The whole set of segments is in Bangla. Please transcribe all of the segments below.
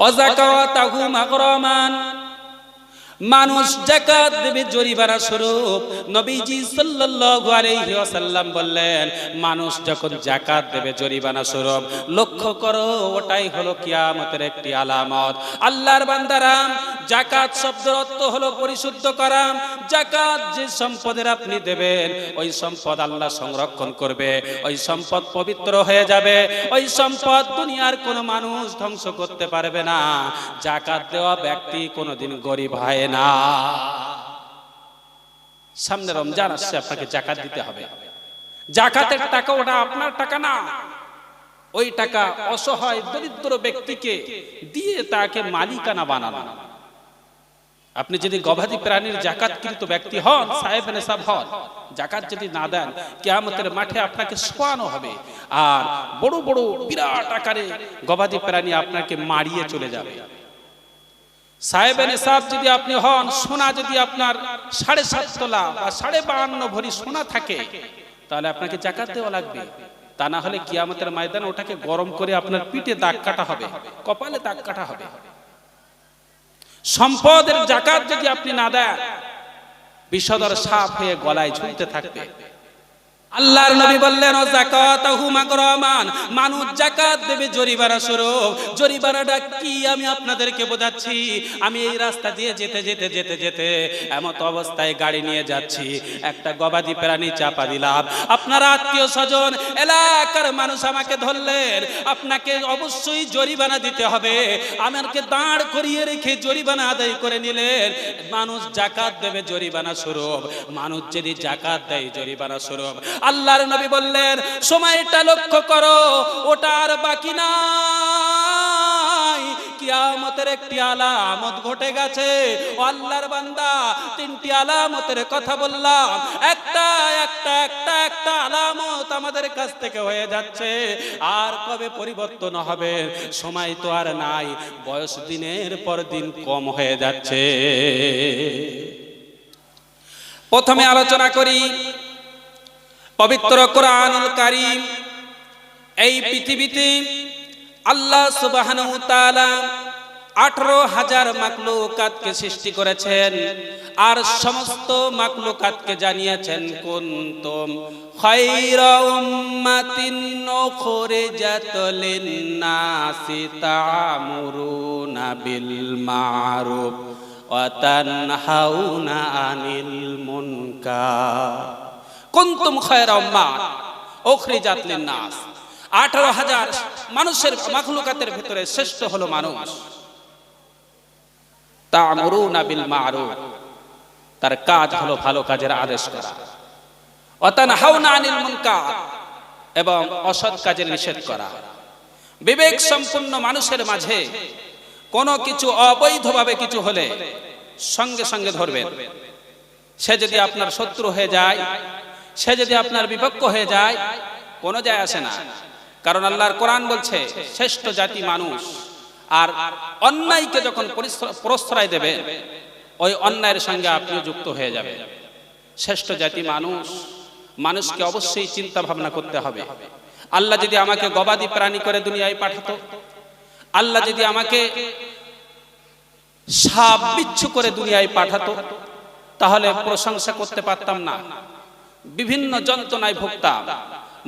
ওয়াযাকাতাহু মাগরামান, মানুষ যাকাত দেবে জরিমানা স্বরূপ। নবীজি সাল্লাল্লাহু আলাইহি ওয়াসাল্লাম বললেন, মানুষ যখন যাকাত দেবে জরিমানা স্বরূপ, লক্ষ্য করো ওটাই হলো কিয়ামতের একটি আলামত। আল্লাহর বান্দারা, যাকাত শব্দের অর্থ হলো পরিশুদ্ধ করা। যাকাত যে সম্পদের আপনি দেবেন, ওই সম্পদ আল্লাহ সংরক্ষণ করবে, ওই সম্পদ পবিত্র হয়ে যাবে, ওই সম্পদ দুনিয়ার কোনো মানুষ ধ্বংস করতে পারবে না। যাকাত দেওয়া ব্যক্তি কোনোদিন গরিব হয় না। সামনে রমজান আসছে, আপনাকে যাকাত দিতে হবে। যাকাতের টাকা ওটা আপনার টাকা না, ওই টাকা অসহায় দরিদ্র ব্যক্তিকে দিয়ে তাকে মালিকানা বানানো। আপনি যদি গবাদি প্রাণীর যাকাতকৃত ব্যক্তি হন, সাহেব নেশাব হন, যাকাত যদি না দেন, কিয়ামতের মাঠে আপনাকে শোয়ানো হবে, আর বড় বড় বিরাট আকারে গবাদি প্রাণী আপনাকে মারিয়ে চলে যাবে। সাহেব নেশাব যদি আপনি হন, সোনা যদি আপনার 7.5 তোলা বা 52.5 ভরি সোনা থাকে, তাহলে আপনাকে যাকাত দেওয়া লাগবে। তা না হলে কিয়ামতের ময়দানে ওটাকে গরম করে আপনার পিঠে দাগ কাটা হবে, কপালে দাগ কাটা হবে। সম্পদের যাকাত যদি আপনি না দেন, বিষধর সাপ হয়ে গলায় ঝুলতে থাকবে। আল্লাহর নবী বললেন, ওয়াযাকাতাহু মাগরামান, মানুষ যাকাত দেবে জরিমানা স্বরূপ। জরিমানাটা কি আমি আপনাদেরকে বোঝাচ্ছি। আমি এই রাস্তা দিয়ে যেতে যেতে যেতে যেতে এমত অবস্থায় গাড়ি নিয়ে যাচ্ছি, একটা গবাদি প্রাণী চাপা দিলাম, আপনার আত্মীয় স্বজন এলাকার মানুষ আমাকে ধরলেন, আপনাকে অবশ্যই জরিমানা দিতে হবে। আমাকে দাঁড় করিয়ে রেখে জরিমানা আদায় করে নিলেন। মানুষ যাকাত দেবে জরিমানা স্বরূপ। মানুষ যদি যাকাত দেয় জরিমানা স্বরূপ, আল্লাহর নবী বললেন, সময়টা লক্ষ্য করো, ওটা আর বাকি নাই, কিয়ামতের একটি আলামত ঘটে গেছে। আল্লাহর বান্দা, 3টি আলামতের কথা বললাম, একটা একটা একটা একটা আলামত আমাদের কাছ থেকে হয়ে যাচ্ছে। আর কবে পরিবর্তন হবে? সময় তো আর নাই, বয়স দিনের পর দিন কম হয়ে যাচ্ছে। প্রথমে আলোচনা করি পবিত্র কোরআনুল কারীম। এই পৃথিবীতে আল্লাহ সুবহানাহু ওয়া তাআলা 18,000 মাখলুকাতকে সৃষ্টি করেছেন, আর সমস্ত মাখলুকাতকে জানিয়েছেন, কুনতুম খায়রা উম্মাতিন উখরিজাত লিন-নাসি তা'মুরুনা বিল মা'রুফ ওয়া তানহাউনা আনিল মুনকার। কুনতুম খায়রা উম্মাহ উখরিজাত লিন-নাস, 18,000 মানুষের মাখলুকাতের ভিতরে শ্রেষ্ঠ হলো মানুষ। তা'মুরুনা বিল মা'রুফ, তার কাজ হলো ভালো কাজের আদেশ করা, ওয়া তানহাউনা আনিল মুনকার, এবং অসৎ কাজের নিষেধ করা। বিবেক সম্পন্ন মানুষের মাঝে কোনো কিছু অবৈধভাবে কিছু হলে সঙ্গে সঙ্গে ধরবেন। সে যদি আপনার শত্রু হয়ে যায়, সে যদি আপনার বিপক্ষ হয়ে যায়, কোনো যায় আসে না। কারণ আল্লাহর কোরআন বলছে, শ্রেষ্ঠ জাতি মানুষ। আর অন্যায়কে যখন প্রশ্রয় দেবে, ওই অন্যায়ের সঙ্গে আপনিও যুক্ত হয়ে যাবে। শ্রেষ্ঠ জাতি মানুষ, মানুষকে অবশ্যই চিন্তা ভাবনা করতে হবে। আল্লাহ যদি আমাকে গবাদি প্রাণী করে দুনিয়ায় পাঠাতো, আল্লাহ যদি আমাকে সাপ বিচ্ছু করে দুনিয়ায় পাঠাতো, তাহলে প্রশংসা করতে পারতাম না, বিভিন্ন যন্ত্রণায় ভুগতাম।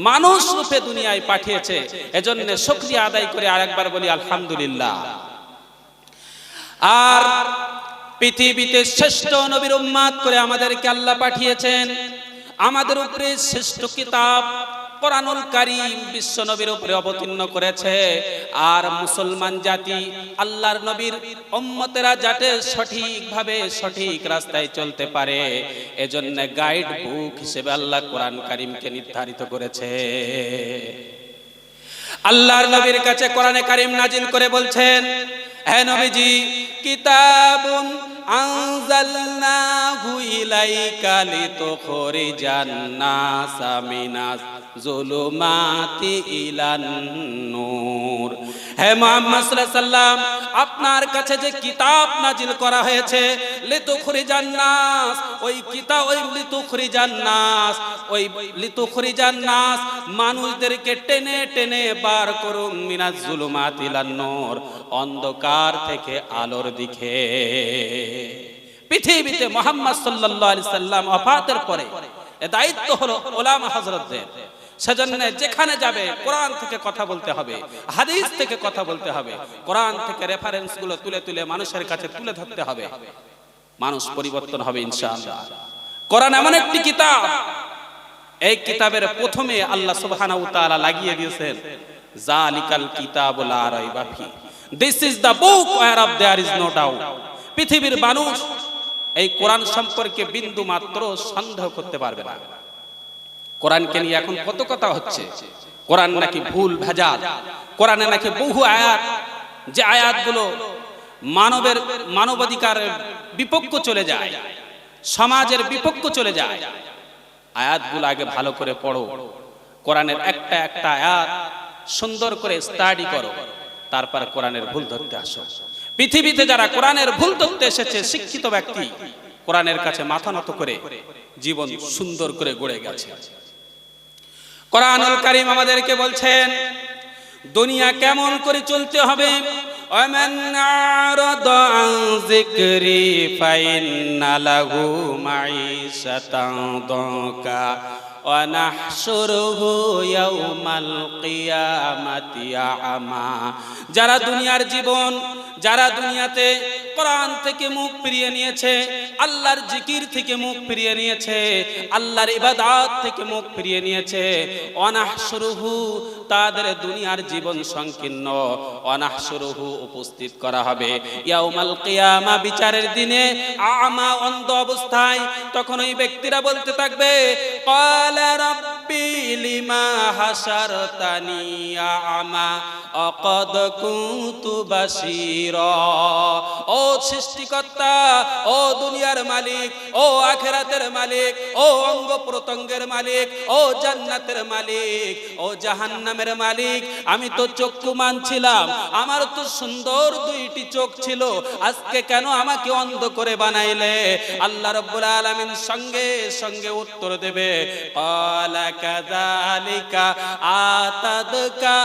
মানুষ রূপে দুনিয়ায় পাঠিয়েছে, এজন্য শুকরিয়া আদায় করে আরেকবার বলি আলহামদুলিল্লাহ। আর পৃথিবীতে শ্রেষ্ঠ নবীর উম্মত করে আমাদেরকে আল্লাহ পাঠিয়েছেন। আমাদের উপরে শ্রেষ্ঠ কিতাব কোরআনুল কারীম বিশ্ব নবীর উপরে অবতীর্ণ করেছে। আর মুসলমান জাতি, আল্লাহর নবীর উম্মতেরা যাতে সঠিকভাবে সঠিক রাস্তায় চলতে পারে, এজন্য গাইড বুক হিসেবে আল্লাহ কোরআন কারীমকে নির্ধারিত করেছে। আল্লাহর নবীর কাছে কোরআনে কারীম নাজিল করে বলছেন, হে নবীজি, কিতাবুন আনজালনাহু ইলাইকা লিতুখরিজান নাসা মিনাস যুলুমাতি ইলান নূর। হে মুহাম্মদ সাল্লাল্লাহু আলাইহি সাল্লাম, আপনার কাছে যে কিতাব নাজিল করা হয়েছে, লিতুখরিজান নাস, ওই কিতাব, ওই লিতুখরিজান নাস, মানুষদেরকে টেনে টেনে বার করুন, মিনাজ যুলুমাতি ইলান নূর, অন্ধকার থেকে আলোর দিকে। পৃথিবীতে মুহাম্মদ সাল্লাল্লাহু আলাইহি সাল্লাম ওয়াফাতের পরে এ দায়িত্ব হলো উলামা হযরতদের। সেজন্য যেখানে যাবে কোরআন থেকে কথা বলতে হবে, হাদিস থেকে কথা বলতে হবে, কোরআন থেকে রেফারেন্স গুলো তুলে তুলে মানুষের কাছে তুলে ধরতে হবে। মানুষ পরিবর্তন হবে ইনশাআল্লাহ। কোরআন এমন একটি কিতাব, এই কিতাবের প্রথমে আল্লাহ সুবহানাহু ওয়া তাআলা লাগিয়ে দিয়েছেন জালিকাল কিতাবুল লা রাইবা ফি, this is the book whereof there is no doubt. পৃথিবীর মানুষ এই কোরআন সম্পর্কে বিন্দু মাত্র সন্দেহ করতে পারবে না। কোরআনকে নিয়ে এখন কত কথা হচ্ছে, কোরআন নাকি ভুল ভেজাল, কোরআনে নাকি বহু আয়াত, যে আয়াতগুলো মানবাধিকারের বিপক্ষ চলে যায়, সমাজের বিপক্ষ চলে যায়। আয়াতগুলো আগে ভালো করে পড়ো, কোরআনের একটা একটা আয়াত সুন্দর করে স্টাডি করো, তারপর কোরআনের ভুল ধরতে আসো। পৃথিবীতে যারা কোরআনের ভুল ধরতে এসেছে, শিক্ষিত ব্যক্তি কোরআনের কাছে মাথা নত করে জীবন সুন্দর করে গড়ে গেছে। কোরআনুল কারীম আমাদেরকে বলছেন দুনিয়া কেমন করে চলতে হবে। ওয়ামান আরাদা আন যিকরি ফাইন্না লাহু মাঈশাতান দাকা ওয়া নাহশুরুহু ইয়াওমাল কিয়ামাতি আমা। যারা দুনিয়ার জীবন, যারা দুনিয়াতে কোরআন থেকে মুখ ফিরিয়ে নিয়েছে, আল্লাহর জিকির থেকে মুখ ফিরিয়ে নিয়েছে, আল্লাহর ইবাদত থেকে মুখ ফিরিয়ে নিয়েছে, অনাহশুরুহু, তাদের দুনিয়ার জীবন সংকীর্ণ। অনাহশুরুহু, উপস্থিত করা হবে ইয়াউমাল কিয়ামা, বিচারের দিনে, আমা, অন্ধ অবস্থায়। তখন ওই ব্যক্তিরা বলতে থাকবে ক্বালা রাব্বি লিমা হাশারতানি আমা আকাদ কুনতু বাশীরা। ও সৃষ্টিকর্তা, ও দুনিয়ার মালিক, ও আখিরাতের মালিক, ও অঙ্গ প্রত্যঙ্গের মালিক, ও জান্নাতের মালিক, ও জাহান্নামের মালিক, আমি তো চক্ষুমান ছিলাম, আমার তো সুন্দর দুইটি চোখ ছিল, আজকে কেন আমাকে অন্ধ করে বানাইলে? আল্লাহ রাব্বুল আলামিন সঙ্গে সঙ্গে উত্তর দেবে ক্বালা কাযালিকা আতাদকা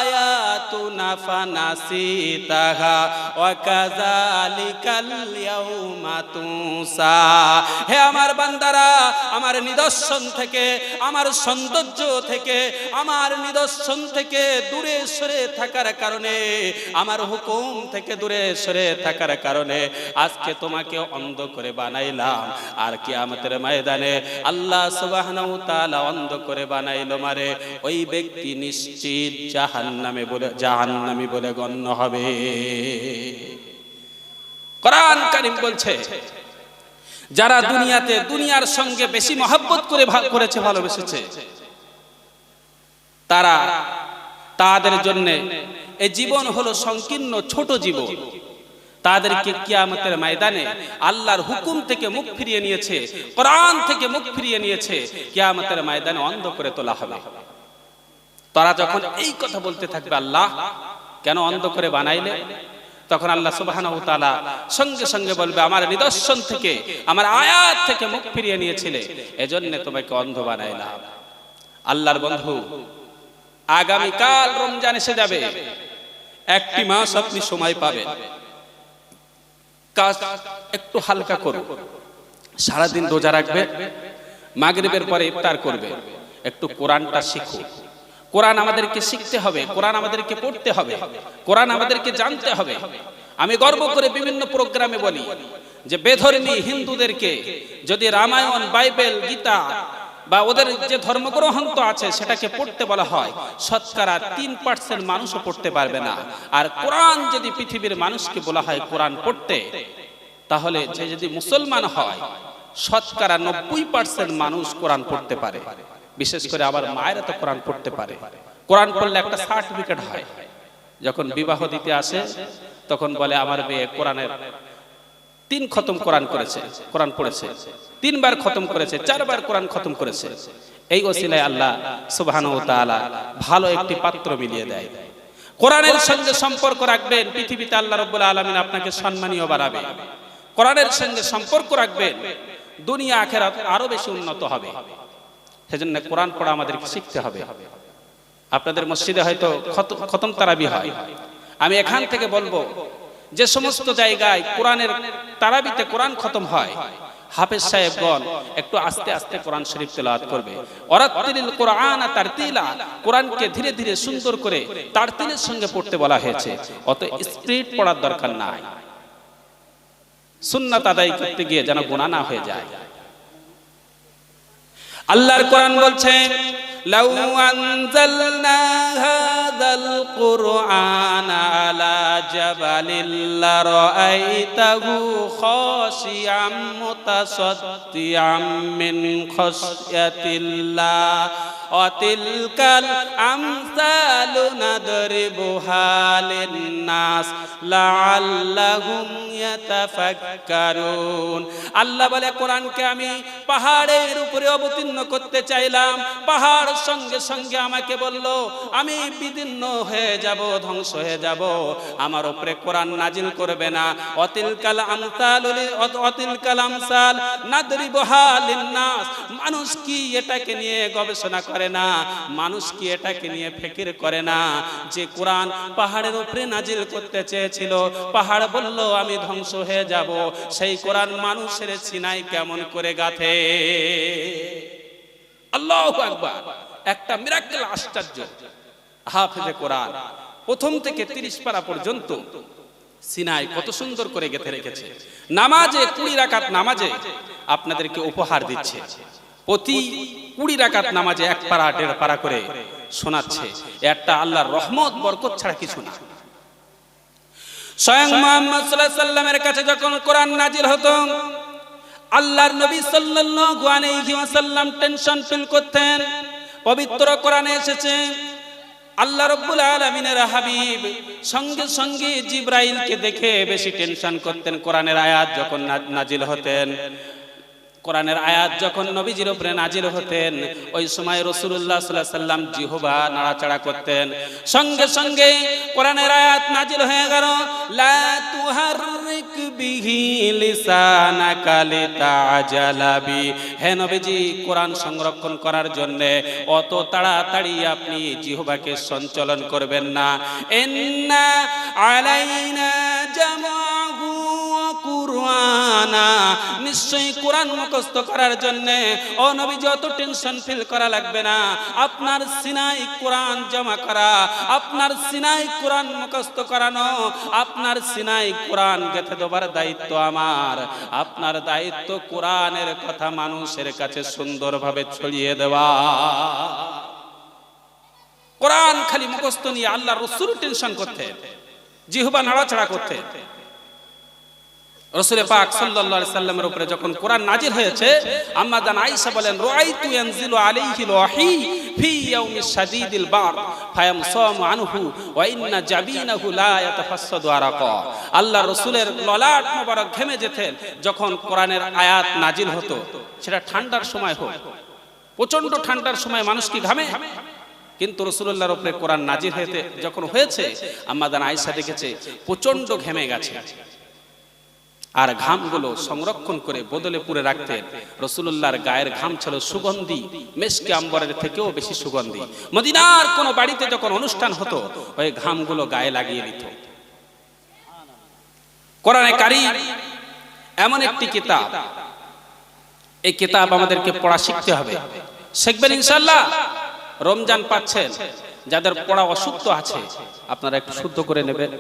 আয়াতুনা ফানাসিতাহা ওয়া কাযালিকাল ইয়াউমা তুসা। হে আমার বান্দারা, আমার নিদর্শন থেকে, আমার সৌন্দর্য থেকে, আমার নিদর্শন থেকে দূরে সরে থাকার কারণে, আমার হুকুম থেকে দূরে সরে থাকার কারণে আজকে তোমাকে অন্ধ করে বানাইলাম। আর কিয়ামতের ময়দানে আল্লাহ সুবহানাহু ওয়া তাআলা অন্ধ করে বানাইলো মারে, ওই ব্যক্তি নিশ্চিত জাহান্নামী বলে গণ্য হবে। কোরআন কারীম বলছে যারা দুনিয়াতে দুনিয়ার সঙ্গে বেশি মহব্বত করেছে, ভালোবেসেছে, তাদের জন্য এই জীবন হলো সংকীর্ণ ছোট জীবন। তাদেরকে কিয়ামতের ময়দানে আল্লাহর হুকুম থেকে মুখ ফিরিয়ে নিয়েছে, কোরআন থেকে মুখ ফিরিয়ে নিয়েছে, কিয়ামতের ময়দানে অন্ধ করে তোলা হবে। তারা যখন এই কথা বলতে থাকবে আল্লাহ কেন অন্ধ করে বানাইলে, তখন আল্লাহ সুবহানাহু ওয়া তাআলা সঙ্গে সঙ্গে বলবে আমার নিদর্শন থেকে, আমার আয়াত থেকে মুখ ফিরিয়ে নিয়েছিলে, এজন্য তোমাকে অন্ধ বানাইলাম। আল্লাহর বন্ধু, আগামী কাল রমজান এসে যাবে, একটি মাস আপনি সময় পাবেন। কাজ একটু হালকা করুন, সারাদিন রোজা রাখবে, মাগরিবের পরে ইফতার করবে, একটু কোরআনটা শিখুন। কোরআন আমাদেরকে শিখতে হবে, কোরআন আমাদেরকে পড়তে হবে, কোরআন আমাদেরকে জানতে হবে। আমি গর্ব করে বিভিন্ন প্রোগ্রামে বলি যে বেধর্মী হিন্দুদেরকে যদি রামায়ণ, বাইবেল, গীতা বা ওদের যে ধর্মগ্রন্থ আছে সেটাকে পড়তে বলা হয়, শতকরা 3% মানুষও পড়তে পারবে না। আর কোরআন যদি পৃথিবীর মানুষকে বলা হয় কোরআন পড়তে, তাহলে যে যদি মুসলমান হয় শতকরা 90% মানুষ কোরআন পড়তে পারে। বিশেষ করে আবার মায়েরা তো কোরআন পড়তে পারে। কোরআন পড়লে একটা সার্টিফিকেট হয়। যখন বিবাহ দিতে আসে তখন বলে আমার মেয়ে কোরআনের 3 খতম কোরআন করেছে, কোরআন পড়েছে, 3 বার খতম করেছে, 4 বার কোরআন খতম করেছে। এই ওসিলায় আল্লাহ সুবহানাহু ওয়া তাআলা ভালো একটি পাত্র মিলিয়ে দেয়। কোরআনের সঙ্গে সম্পর্ক রাখবেন, পৃথিবীতে আল্লাহ রাব্বুল আলামিন আপনাকে সম্মানীয় বানাবে। কোরআনের সঙ্গে সম্পর্ক রাখবেন, দুনিয়া আখিরাত আরো বেশি উন্নত হবে। সেজন্য কোরআন পড়া আমাদেরকে শিখতে হবে। আপনাদের মসজিদে হয়তো খতম তারাবি হয়, আমি এখান থেকে বলবো যে সমস্ত জায়গায় কোরআনের তারাবিতে কোরআন খতম হয়, হাফেজ সাহেবগণ একটু আস্তে আস্তে কোরআন শরীফ তেলাওয়াত করবে। ওয়ারাত্তিলিল কুরআনা তারতিলা, কোরআনকে ধীরে ধীরে সুন্দর করে তারতিলের সঙ্গে পড়তে বলা হয়েছে। অত স্পিড পড়ার দরকার নাই, সুন্নাত আদায় করতে গিয়ে যেন গুনাহ না হয়ে যায়। আল্লাহর কোরআন বলছেন, লাউ আনজালনা হাযাল কুরআনা আলা জাবালিল লারাআইতাহু খাশিয়াম মুতাসাদ্দিআম মিন খাশয়াতিল্লাহ ওয়া তিলকাল আমসালু নাদরিবুহা লিন-নাস লাআল্লাহুম ইয়াতাফাক্কারুন। আল্লাহ বলে, কোরআনকে আমি পাহাড়ের উপরে অবতীর্ণ করতে চাইলাম, পাহাড় সঙ্গে সঙ্গে আমাকে বলল আমি বিদীর্ণ হয়ে যাব, ধ্বংস হয়ে যাব, আমার উপরে কোরআন নাজিল করবে না। অতিলকাল আমসাল নাদরিবুহা লিন-নাস, মানুষ কি এটাকে নিয়ে গবেষণা করে না, মানুষ কি এটাকে নিয়ে ফিকির করে না যে কোরআন পাহাড়ের উপরে নাজিল করতে চেয়েছিল, পাহাড় বলল আমি ধ্বংস হয়ে যাব, সেই কোরআন মানুষের সিনাই কেমন করে গাথে। আল্লাহু আকবার, একটা মিরাকেল, আশ্চর্য। হাফেজে কোরআন প্রথম থেকে 30 পারা পর্যন্ত সিনাই কত সুন্দর করে গেঁথে রেখেছে। নামাজে 20 রাকাত নামাজে আপনাদেরকে উপহার দিচ্ছে, প্রতি 20 রাকাত নামাজে 1 পারা 1.5 পারা করে শোনাচ্ছে। একটা আল্লাহর রহমত বরকত ছাড়া কিছু না। স্বয়ং মুহাম্মদ সাল্লাল্লাহু আলাইহি সাল্লামের কাছে যখন কোরআন নাজিল হতো, আল্লাহর নবী সাল্লাল্লাহু আলাইহি ওয়াসাল্লাম টেনশন ফিল করতেন। পবিত্র কোরআনে এসেছে, আল্লাহ রাব্বুল আলামিনের হাবিব সঙ্গে সঙ্গে জিবরাইলকে দেখে বেশি টেনশন করতেন। কোরআনের আয়াত যখন নাজিল হতেন, কোরআনের আয়াত যখন নবীজির উপরে নাজিল হতেন, ওই সময় রাসূলুল্লাহ সাল্লাল্লাহু আলাইহি সাল্লাম জিহবা নাড়াচাড়া করতেন। সঙ্গে সঙ্গে কোরআনের আয়াত নাজিল হয়ে গেল, লা তুহাররিক বিহি লিসানাকা লিতাআজালা বি। হে নবীজি, কোরআন সংরক্ষণ করার জন্য অত তাড়াতাড়ি আপনি জিহবাকে সঞ্চালন করবেন না। ইন্না আলাইনা জামাহু ওয়া কুরআনা, নিশ্চয়ই কোরআন মুখস্থ করার জন্য ও নবী যত টেনশন ফিল করা লাগবে না। আপনার সিনাই কোরআন জমা করা, আপনার সিনাই কোরআন মুখস্থ করানো, আপনার সিনাই কোরআন গেঁথে দেবার দায়িত্ব আমার। আপনার দায়িত্ব কোরআনের কথা মানুষের কাছে সুন্দরভাবে ছড়িয়ে দেওয়া। কোরআন খালি মুখস্থ নিয়ে আল্লাহর রাসূল টেনশন করতেন, জিহবা নাড়াচাড়া করতেন। রাসূল পাক সাল্লাল্লাহু আলাইহি সাল্লামের উপরে যখন কোরআন নাজিল হয়েছে, আম্মা জান আয়েশা বলেন, রাআইতু ইয়ানজিলু আলাইহিল ওয়াহি ফি ইয়াউমিশ শাদীদিল বার ফায়ামসামু আনহু ওয়া ইন্না জাবিনাহু লা ইয়াতাফাসসাদু আরাকা। আল্লাহর রাসূলের ললাট মোবারক ঘেমে যেতেন যখন কোরআনের আয়াত নাজিল হতো। সেটা ঠান্ডার সময় হোক, প্রচন্ড ঠান্ডার সময় মানুষ কি ঘামে, কিন্তু রাসূলুল্লাহর উপরে কোরআন নাজিল যখন হয়েছে, আম্মা জান আয়েশা দেখেছে প্রচন্ড ঘেমে গেছে। আর ঘামগুলো সংরক্ষণ করে বদলে পুরে রাখতেন। রাসূলুল্লাহর গায়ের ঘাম ছিল সুগন্ধি, মেশকে আম্বরের থেকেও বেশি সুগন্ধি। মদিনার কোন বাড়িতে যখন অনুষ্ঠান হতো, ওই ঘামগুলো গায়ে লাগিয়ে দিত। কোরআনে কারীম এমন একটি কিতাব, এই কিতাব আমাদেরকে পড়া শিখতে হবে। শিখবেন ইনশাআল্লাহ। রমজান পাচ্ছেন, যাদের পড়া অশুদ্ধ আছে আপনারা একটু শুদ্ধ করে নেবেন।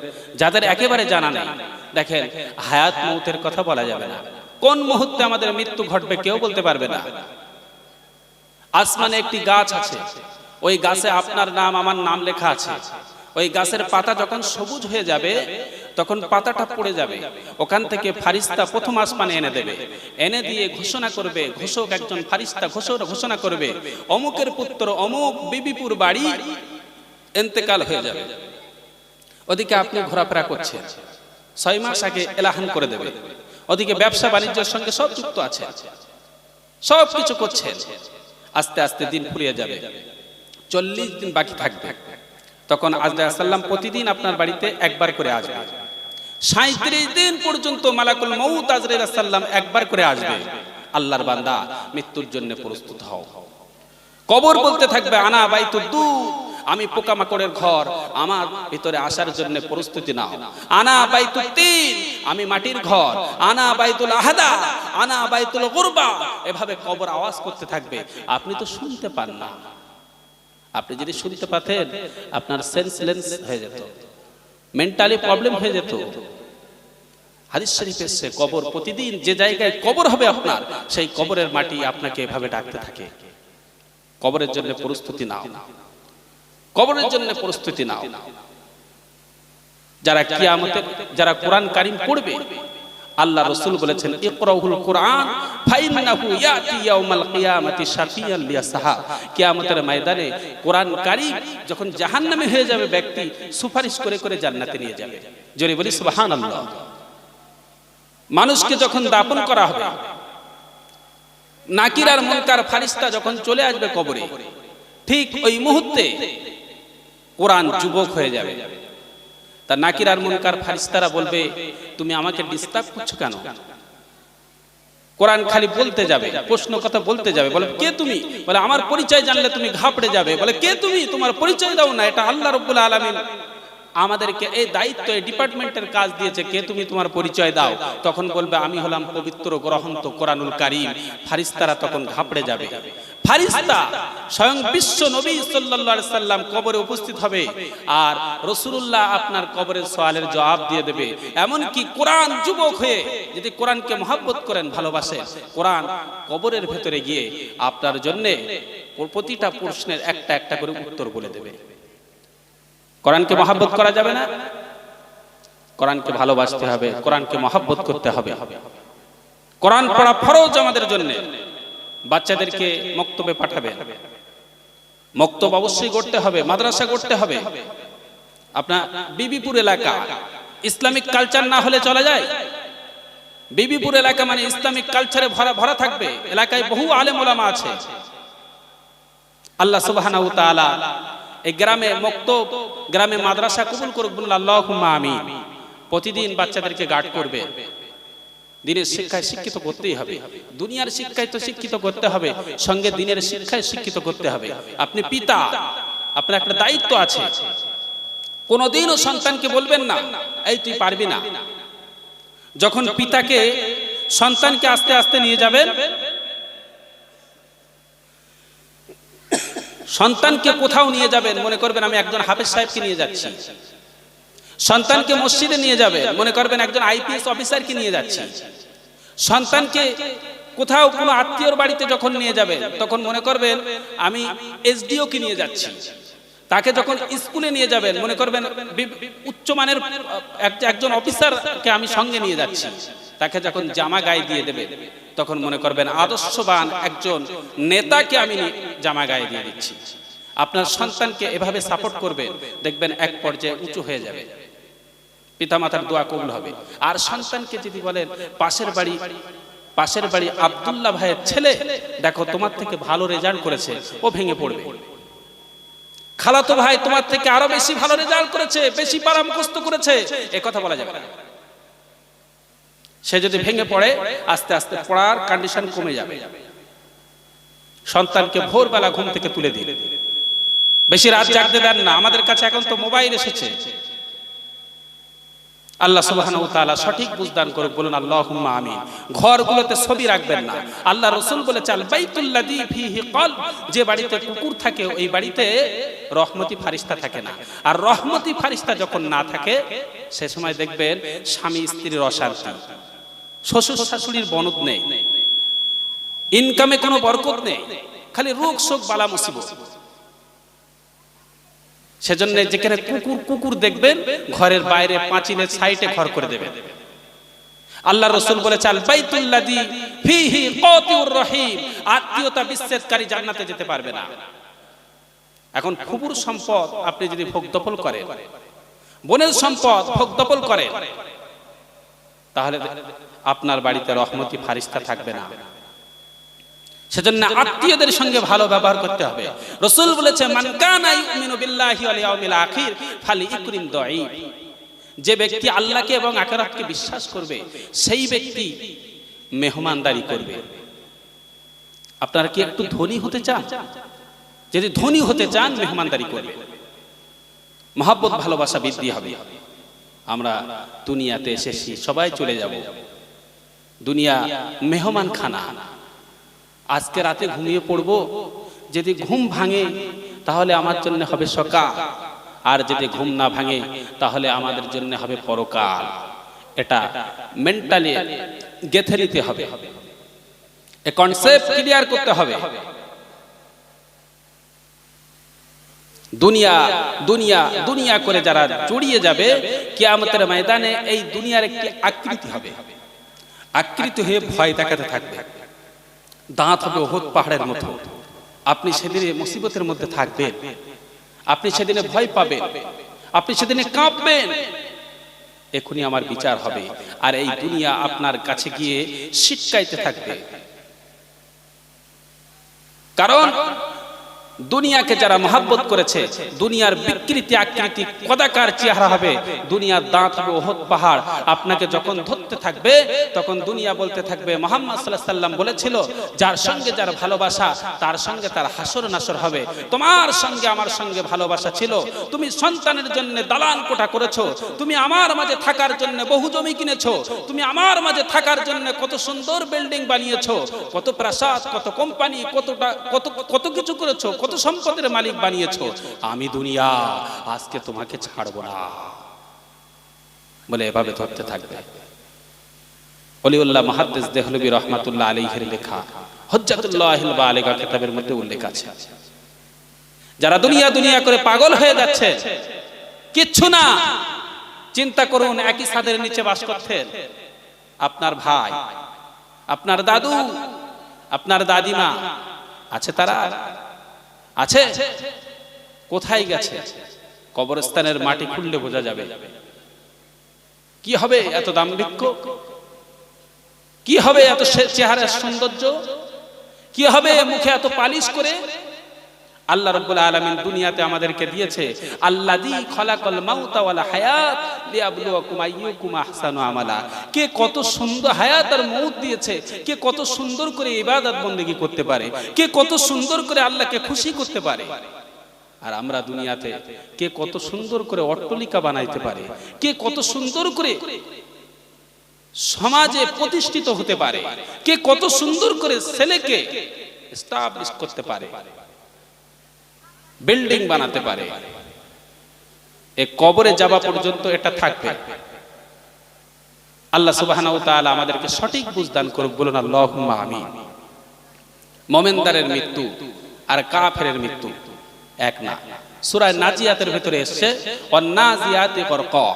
যাদের একেবারে জানা নেই, দেখেন হায়াত মৌতের কথা বলা যাবে না, কোন মুহূর্তে আমাদের মৃত্যু ঘটবে কেউ বলতে পারবে না। আসমানে একটি গাছ আছে, ওই গাছে আপনার নাম আমার নাম লেখা আছে। ওই গাছের পাতা যখন সবুজ হয়ে যাবে, তখন পাতাটা পড়ে যাবে, ওখান থেকে ফারিস্তা প্রথম আসমানে এনে দেবে, এনে দিয়ে ঘোষণা করবে, ঘোষক একজন ফারিস্তা ঘোষণা করবে, অমুকের পুত্র অমুক বিবিপুর বাড়ি ইন্তেকাল হয়ে যাবে। ওদিকে আপনি ঘোরাফেরা করছেন, 6 মাস আগে এলাহান করে দেবে। ওদিকে ব্যবসা বাণিজ্যের সঙ্গে সব যুক্ত আছে, সব কিছু করছেন। আস্তে আস্তে দিন ফুরিয়ে যাবে, 40 দিন বাকি থাকবে, তখন আজরাইল সাল্লাম প্রতিদিন আপনার বাড়িতে একবার করে আসবে। 37 দিন পর্যন্ত মালাকুল মউত আজরাইল সাল্লাম একবার করে আসবে। আল্লাহর বান্দা, মৃত্যুর জন্য প্রস্তুত হও। কবর বলতে থাকবে আনা বাইতুদ দুর, আমি পোকামাকড়ের ঘর, আমার ভিতরে আসার জন্য প্রস্তুতি নাও। আনা বাইতুত তিন, আমি মাটির ঘর। আনা বাইতুল আহাদা, আনা বাইতুল গুরবা। এভাবে কবর আওয়াজ করতে থাকবে, আপনি তো শুনতে পান না। আপনি যদি শুনতে পাতেন, আপনার সেন্সলেস হয়ে যেত, মেন্টালি প্রবলেম হয়ে যেত। হাদিস শরীফে এসেছে, কবর প্রতিদিন যে জায়গায় কবর হবে আপনার, সেই কবরের মাটি আপনাকে এভাবে ডাকতে থাকে, কবরের জন্য প্রস্তুতি নাও, কবরের জন্য প্রস্তুতি নাও। যারা কিয়ামতে, যারা কোরআন কারীম পড়বে, আল্লাহ রাসূল বলেছেন ইকরাউল কোরআন ফাইন্নাহু ইয়াতি ইয়াউমাল কিয়ামাতি শাফিয়ান লিয়াসহাব। কিয়ামতের ময়দানে কোরআন কারীম যখন জাহান্নামে হয়ে যাবে ব্যক্তি, সুপারিশ করে করে জান্নাতে নিয়ে যাবে। জোরে বলি সুবহানাল্লাহ। মানুষকে যখন দাফন করা হবে, নাকির আর মুনকার ফারিস্তা যখন চলে আসবে কবরে, ঠিক ওই মুহূর্তে কোরআন যুবক হয়ে যাবে। তা নাকির আর মুনকার ফারিস্তারা বলবে, তুমি আমাকে ডিস্টার্ব করছো কেন? কোরআন খালি বলতে যাবে, প্রশ্ন কথা বলতে যাবে, বলে কে তুমি? বলে আমার পরিচয় জানলে তুমি ঘাবড়ে যাবে। বলে কে তুমি? তোমার পরিচয় দাও না, এটা আল্লাহ রাব্বুল আলামিন আমাদেরকে এই দায়িত্ব, এই ডিপার্টমেন্টের কাজ দিয়েছে, কে তুমি? তোমার পরিচয় দাও। তখন বলবে আমি হলাম পবিত্র গ্রন্থ কোরআনুল কারীম। ফারিস্তারা তখন ঘাবড়ে যাবে। ফারিস্তা স্বয়ং বিশ্ব নবী সাল্লাল্লাহু আলাইহি সাল্লাম কবরে উপস্থিত হবে, আর রাসূলুল্লাহ আপনার কবরের সওয়ালের জবাব দিয়ে দেবে। এমন কি কোরআন যুবক হয়ে যদি কোরআনকে মহব্বত করেন, ভালোবাসেন, কোরআন কবরের ভেতরে গিয়ে আপনার জন্য প্রতিটা প্রশ্নের একটা একটা করে উত্তর বলে দেবে। কোরআনকে মহব্বত করা যাবে না? কোরআনকে ভালোবাসতে হবে, কোরআনকে মহব্বত করতে হবে। কোরআন পড়া ফরজ আমাদের জন্য। বাচ্চাদেরকে মক্তবে পাঠাবেন, মক্তব অবশ্যই করতে হবে, মাদ্রাসা করতে হবে। আপনার বিবিপুর এলাকা ইসলামিক কালচার না হলে চলে যায়? বিবিপুর এলাকা মানে ইসলামিক কালচারে ভরা ভরা থাকবে। এলাকায় বহু আলেম ওলামা আছে। আল্লাহ সুবহানাহু ওয়া তাআলা এই গ্রামে মক্তব, গ্রামে মাদ্রাসা কবুল করুক, বলুন আল্লাহুম্মা আমিন। প্রতিদিন বাচ্চাদেরকে গার্ড করবে, দিনের শিক্ষায় শিক্ষিত করতেই হবে। দুনিয়ার শিক্ষায় তো শিক্ষিত করতে হবে, সঙ্গে দিনের শিক্ষায় শিক্ষিত করতে হবে। আপনি পিতা, আপনার একটা দায়িত্ব আছে। কোনোদিনও সন্তানকে বলবেন না এই তুই পারবি না। যখন পিতাকে সন্তানকে আস্তে আস্তে নিয়ে যাবেন, সন্তানকে কোথাও নিয়ে যাবেন, মনে করবেন আমি একজন হাফেজ সাহেবকে নিয়ে যাচ্ছি। সন্তানকে মসজিদে নিয়ে যাবেন, মনে করবেন একজন আইপিএস অফিসারকে নিয়ে যাচ্ছি। সন্তানকে কোথাও কোনো আত্মীয়র বাড়িতে যখন নিয়ে যাবেন, তখন মনে করবেন আমি এসডিও কে নিয়ে যাচ্ছি। তাকে যখন স্কুলে নিয়ে যাবেন, মনে করবেন উচ্চমানের একজন অফিসারকে আমি সঙ্গে নিয়ে যাচ্ছি। তাকে যখন জামা গায়ে দিয়ে দেবে, তখন মনে করবেন আদর্শবান একজন নেতাকে আমি জামা গায়ে দিয়ে দিচ্ছি। আপনার সন্তানকে এভাবে সাপোর্ট করবে, দেখবেন এক পর্যায়ে উঁচু হয়ে যাবে, পিতামাতার দোয়া কবুল হবে। আর সন্তানকে যদি বলেন পাশের বাড়ি আব্দুল্লাহ ভাইয়ের ছেলে দেখো তোমার থেকে ভালো রেজাল্ট করেছে, ও ভেঙে পড়বে। খালাতো ভাই তোমার থেকে আরো বেশি ভালো রেজাল্ট করেছে, বেশি পারা মুখস্থ করেছে, এ কথা বলা যাবে না। সে যদি ভেঙে পড়ে, আস্তে আস্তে পড়ার কন্ডিশন কমে যাবে। সন্তানকে ভোরবেলা ঘুম থেকে তুলে দিন, বেশি রাত জাগতে দেন না। আমাদের কাছে এখন তো মোবাইল এসেছে। আল্লাহ সুবহানাহু ওয়া তাআলা সঠিক বুঝদান করুক, বলুন আল্লাহুম্মা আমিন। ঘরগুলোতে ছবি রাখবেন না। আল্লাহ রাসূল বলেছে আল বাইতুল্লাযী ফীহি কলব, যে বাড়িতে কুকুর থাকে ওই বাড়িতে রহমতি ফারিস্তা থাকে না। আর রহমতি ফারিস্তা যখন না থাকে, সে সময় দেখবেন স্বামী স্ত্রীর অশান্তি, শ্বশুর শাশুড়ির বনদ নেই, ইনকামে কোনো বরকত নেই, খালি রোগ শোক বালা মুসিবত। সেজন্য যেখানে কুকুর দেখবেন, ঘরের বাইরে পাঁচিলের সাইডে ঘর করে দেবেন। আল্লাহ রাসূল বলেছে আল বাইতুল্লাযী ফীহি কাতিউর রহিম, আত্মীয়তা বিচ্ছেদকারী জান্নাতে যেতে পারবে না। এখন ফুপুর সম্পদ আপনি যদি ভোগ দখল করেন, বোনের সম্পদ ভোগ দখল করেন, তাহলে আপনার বাড়িতে রহমতি ফারিস্তা থাকবে না। সেজন্য আত্মীয়দের সঙ্গে ভালো ব্যবহার করতে হবে। রাসূল বলেছে, মান কানা ইউমিনু বিল্লাহি ওয়াল ইয়াউমিল আখির ফালিইকরিম দাঈফ। যে ব্যক্তি আল্লাহকে এবং আখিরাতকে বিশ্বাস করবে সেই ব্যক্তি মেহমানদারি করবে। আপনারা কি একটু ধনী হতে চান? যদি ধনী হতে চান মেহমানদারি করবে, মহব্বত ভালোবাসা বৃদ্ধি হবে। আমরা দুনিয়াতে এসেছি, সবাই চলে যাব। দুনিয়া মেহমান খানা। আজকে রাতে ঘুমিয়ে পড়ব, যদি ঘুম ভাঙে তাহলে আমার জন্য হবে সকাল, আর যদি ঘুম না ভাঙে তাহলে আমাদের জন্য হবে পরকাল। এটা মেন্টালি গেঁথে নিতে হবে, এই কনসেপ্ট ক্লিয়ার করতে হবে। দুনিয়া দুনিয়া দুনিয়া করে যারা জড়িয়ে যাবে, কিয়ামতের ময়দানে এই দুনিয়ার একটি আকৃতি হবে, আকৃতি হয়ে ভয় দেখাতে থাকবে। দাঁত হবে উহুদ পাহাড়ের মতো। আপনি সেদিনে মুসিবতের মধ্যে থাকবেন, আপনি সেদিনে ভয় পাবেন, আপনি সেদিনে কাঁপবেন, এখনই আমার বিচার হবে। আর এই দুনিয়া আপনার কাছে গিয়ে শিটকাইতে থাকবে। কারণ দুনিয়াকে যারা মহব্বত করেছে, দুনিয়ার বিকৃতি আকৃতি কদাকার চেহারা হবে, দুনিয়ার দাঁত হবে উহুদ পাহাড়। আপনাকে যখন ধরতে থাকবে তখন দুনিয়া বলতে থাকবে, মুহাম্মদ সাল্লাল্লাহু আলাইহি ওয়াসাল্লাম বলেছিল, যার সঙ্গে যার ভালোবাসা তার সঙ্গে তার হাসর নাসর হবে। তোমার সঙ্গে আমার সঙ্গে ভালোবাসা ছিল, তুমি সন্তানের জন্য দালান কোঠা করেছো, তুমি আমার মাঝে থাকার জন্য বহু জমি কিনেছো, তুমি আমার মাঝে থাকার জন্য কত সুন্দর বিল্ডিং বানিয়েছো, কত প্রাসাদ, কত কোম্পানি, কত কিছু করেছো, কত সম্পদের মালিক বানিয়েছো। আমি দুনিয়া আজকে তোমাকে ছাড়বো না বলে এভাবে ধরতে থাকবে। ওলিউল্লাহ মুহাদ্দিস দেহলভী রাহমাতুল্লাহ আলাইহির লেখা হুজ্জাতুল্লাহিল বালিগা কিতাবের মধ্যে উল্লেখ আছে, যারা দুনিয়া দুনিয়া করে পাগল হয়ে যাচ্ছে, কিচ্ছু না। চিন্তা করুন, একই ছাদের নিচে বাস করতেন আপনার ভাই, আপনার দাদু, আপনার দাদিমা, আছে তারা? আছে? কোথায় গেছে? কবরস্থানের মাটি খুললে বোঝা যাবে। কি হবে এত দাম্ভিক্য? কি হবে এত চেহারার সৌন্দর্য? কি হবে মুখে এত পালিশ করে? আল্লাহ রাব্বুল আলামিন দুনিয়াতে আমাদেরকে দিয়েছে, আল্লাযী খলাকাল মাউতা ওয়াল হায়াত লিয়াবলুয়াকুম আইয়ুকুম আহসানু আমালা। কে কত সুন্দর হায়াত আর মউত দিয়েছে, কে কত সুন্দর করে ইবাদত বندگی করতে পারে, কে কত সুন্দর করে আল্লাহকে খুশি করতে পারে। আর আমরা দুনিয়াতে কে কত সুন্দর করে অট্টালিকা বানাইতে পারে, কে কত সুন্দর করে সমাজে প্রতিষ্ঠিত হতে পারে, কে কত সুন্দর করে ছেলেকে এস্টাবলিশ করতে পারে, বিল্ডিং বানাতে পারে। এই কবরে যাওয়া পর্যন্ত এটা থাকবে। আল্লাহ সুবহানাহু ওয়া তাআলা আমাদেরকে সঠিক বুঝদান করুক, বলুন আল্লাহুম্মা আমিন। মুমিনদারের মৃত্যু আর কাফেরের মৃত্যু এক না। সূরা নাজিয়াতের ভিতরে এসেছে, ওয়ান নাজিয়াতি গরকা।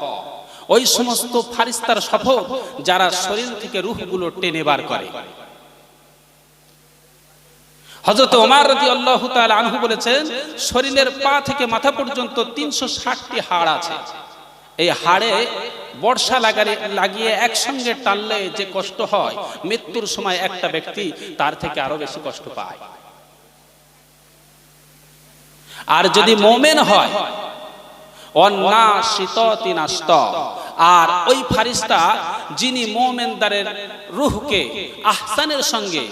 ওই সমস্ত ফারিস্তার শপথ যারা শরীর থেকে রূহগুলো টেনে বার করে। হযরত ওমর রাদিয়াল্লাহু তাআলা আনহু বলেছেন, শরীরের পা থেকে মাথা পর্যন্ত ৩৬০টি হাড় আছে। এই হাড়ে বর্ষা লাগিয়ে একসঙ্গে টানলে যে কষ্ট হয়, মৃত্যুর সময় একটা ব্যক্তি তার থেকে আরো বেশি কষ্ট পায়। আর যদি মুমিন হয়, অন্নাশিতাতি নাশতা, আর ওই ফারিস্তা যিনি মুমিনদারের রূহকে আহসানের সঙ্গে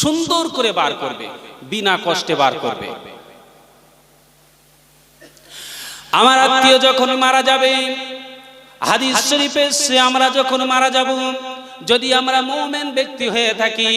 সুন্দর করে বার করবে, বিনা কষ্টে বার করবে। আমার আত্মীয় যখন মারা যাবে, হাদিস শরীফে সে আমরা যখন মারা যাব, যদি আমরা মুমিন ব্যক্তি হয়ে থাকি,